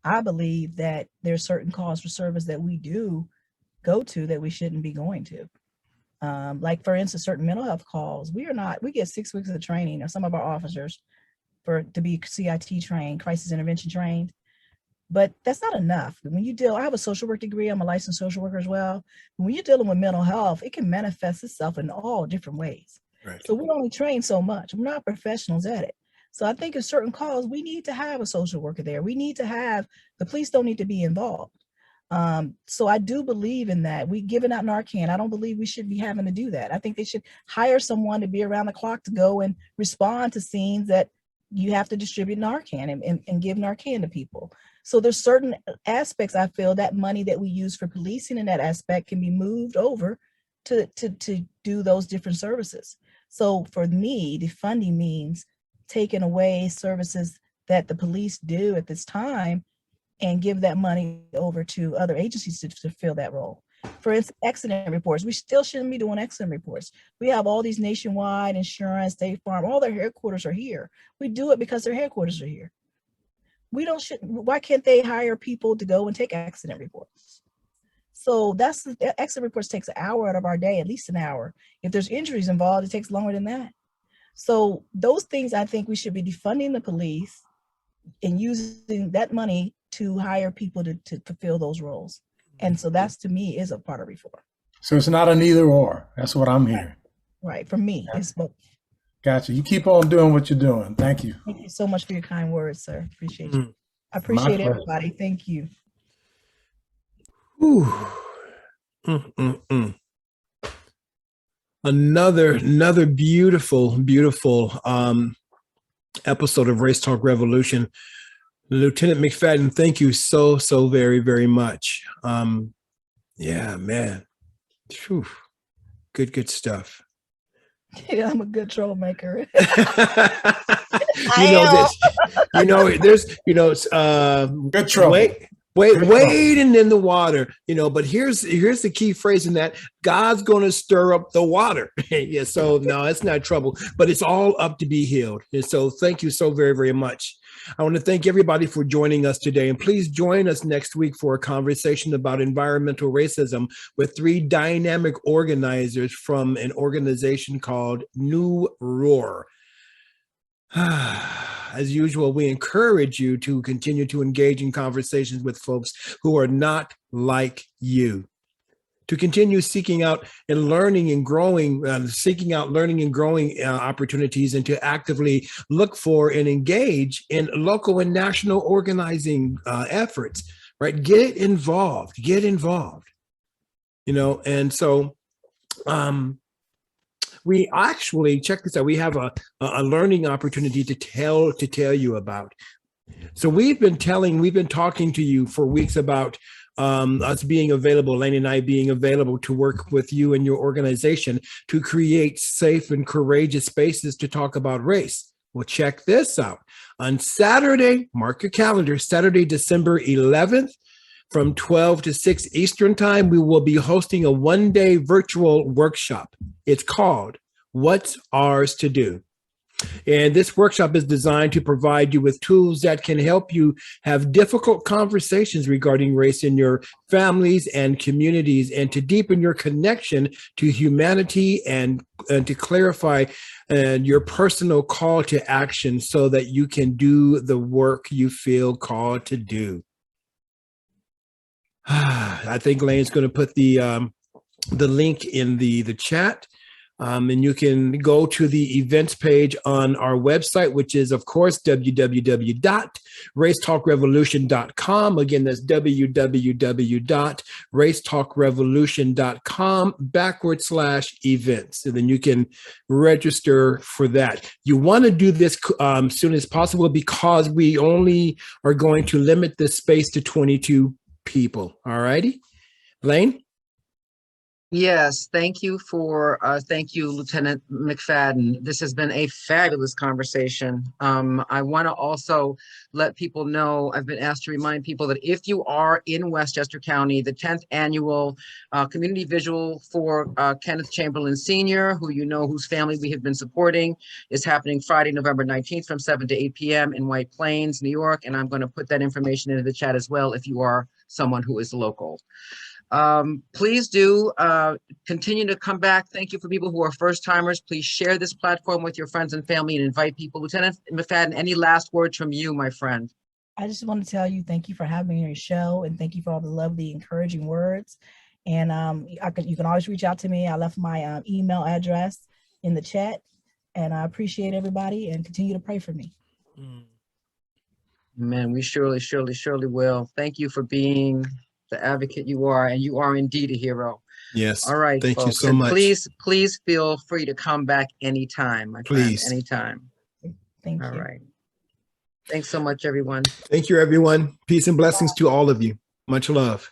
I believe that there's certain calls for service that we do go to that we shouldn't be going to. Like, for instance, certain mental health calls, we get 6 weeks of training, or some of our officers to be CIT trained, crisis intervention trained. But that's not enough. When I have a social work degree, I'm a licensed social worker as well. When you're dealing with mental health, it can manifest itself in all different ways. Right. So we only train so much. We're not professionals at it. So I think in certain calls, we need to have a social worker there. The police don't need to be involved. So I do believe in that. We giving out Narcan. I don't believe we should be having to do that. I think they should hire someone to be around the clock to go and respond to scenes that you have to distribute Narcan and give Narcan to people. So there's certain aspects, I feel, that money that we use for policing in that aspect can be moved over to do those different services. So for me, defunding means taking away services that the police do at this time and give that money over to other agencies to fill that role. For instance, accident reports. We still shouldn't be doing accident reports. We have all these nationwide insurance, State Farm, all their headquarters are here. We do it because their headquarters are here. Why can't they hire people to go and take accident reports? So accident reports takes an hour out of our day, at least an hour. If there's injuries involved, it takes longer than that. So those things, I think we should be defunding the police and using that money to hire people to fulfill those roles. And so that's, to me, is a part of reform. So it's not an either or. That's what I'm hearing. Right. For me, it's both. Gotcha. You keep on doing what you're doing. Thank you. Thank you so much for your kind words, sir. Appreciate you. I appreciate everybody. Thank you. Another beautiful episode of Race Talk Revolution. Lieutenant McFadden, thank you so very, very much. Yeah, man. Whew. Good stuff. Yeah, I'm a good troublemaker. Good trouble. Wading in the water, but here's the key phrase in that: God's going to stir up the water. Yeah, so no, it's not trouble, but it's all up to be healed. And so thank you so very, very much. I want to thank everybody for joining us today, and please join us next week for a conversation about environmental racism with 3 dynamic organizers from an organization called New Roar. As usual, we encourage you to continue to engage in conversations with folks who are not like you, to continue seeking out learning and growing opportunities, and to actively look for and engage in local and national organizing efforts, right? Get involved, and so, we actually, check this out, we have a learning opportunity to tell you about. So we've been talking to you for weeks about us being available, Lane and I being available to work with you and your organization to create safe and courageous spaces to talk about race. Well, check this out. On Saturday, mark your calendar, Saturday, December 11th, from 12 to 6 Eastern time, we will be hosting a one-day virtual workshop. It's called What's Ours to Do? And this workshop is designed to provide you with tools that can help you have difficult conversations regarding race in your families and communities, and to deepen your connection to humanity and to clarify your personal call to action so that you can do the work you feel called to do. I think Lane's going to put the link in the chat. And you can go to the events page on our website, which is, of course, www.racetalkrevolution.com. Again, that's www.racetalkrevolution.com/events. And then you can register for that. You want to do this soon as possible because we only are going to limit this space to 22 people. All righty, Lane? Yes, thank you, Lieutenant McFadden. This has been a fabulous conversation. I want to also let people know, I've been asked to remind people that if you are in Westchester County, the 10th annual community vigil for Kenneth Chamberlain Sr., whose family we have been supporting, is happening Friday, November 19th from 7 to 8 p.m. in White Plains, New York. And I'm going to put that information into the chat as well if you are someone who is local. Please do continue to come back. Thank you for people who are first timers. Please share this platform with your friends and family and invite people. Lieutenant McFadden, any last words from you, my friend? I just want to tell you, thank you for having me on your show, and thank you for all the lovely, encouraging words. And you can always reach out to me. I left my email address in the chat, and I appreciate everybody, and continue to pray for me. Man, we surely will. Thank you for being the advocate you are, and you are indeed a hero. Yes. All right, thank folks. you so and much. Please feel free to come back anytime, my friend, anytime. Thank you. All right. Thanks so much, everyone. Thank you, everyone. Peace and blessings to all of you. Much love.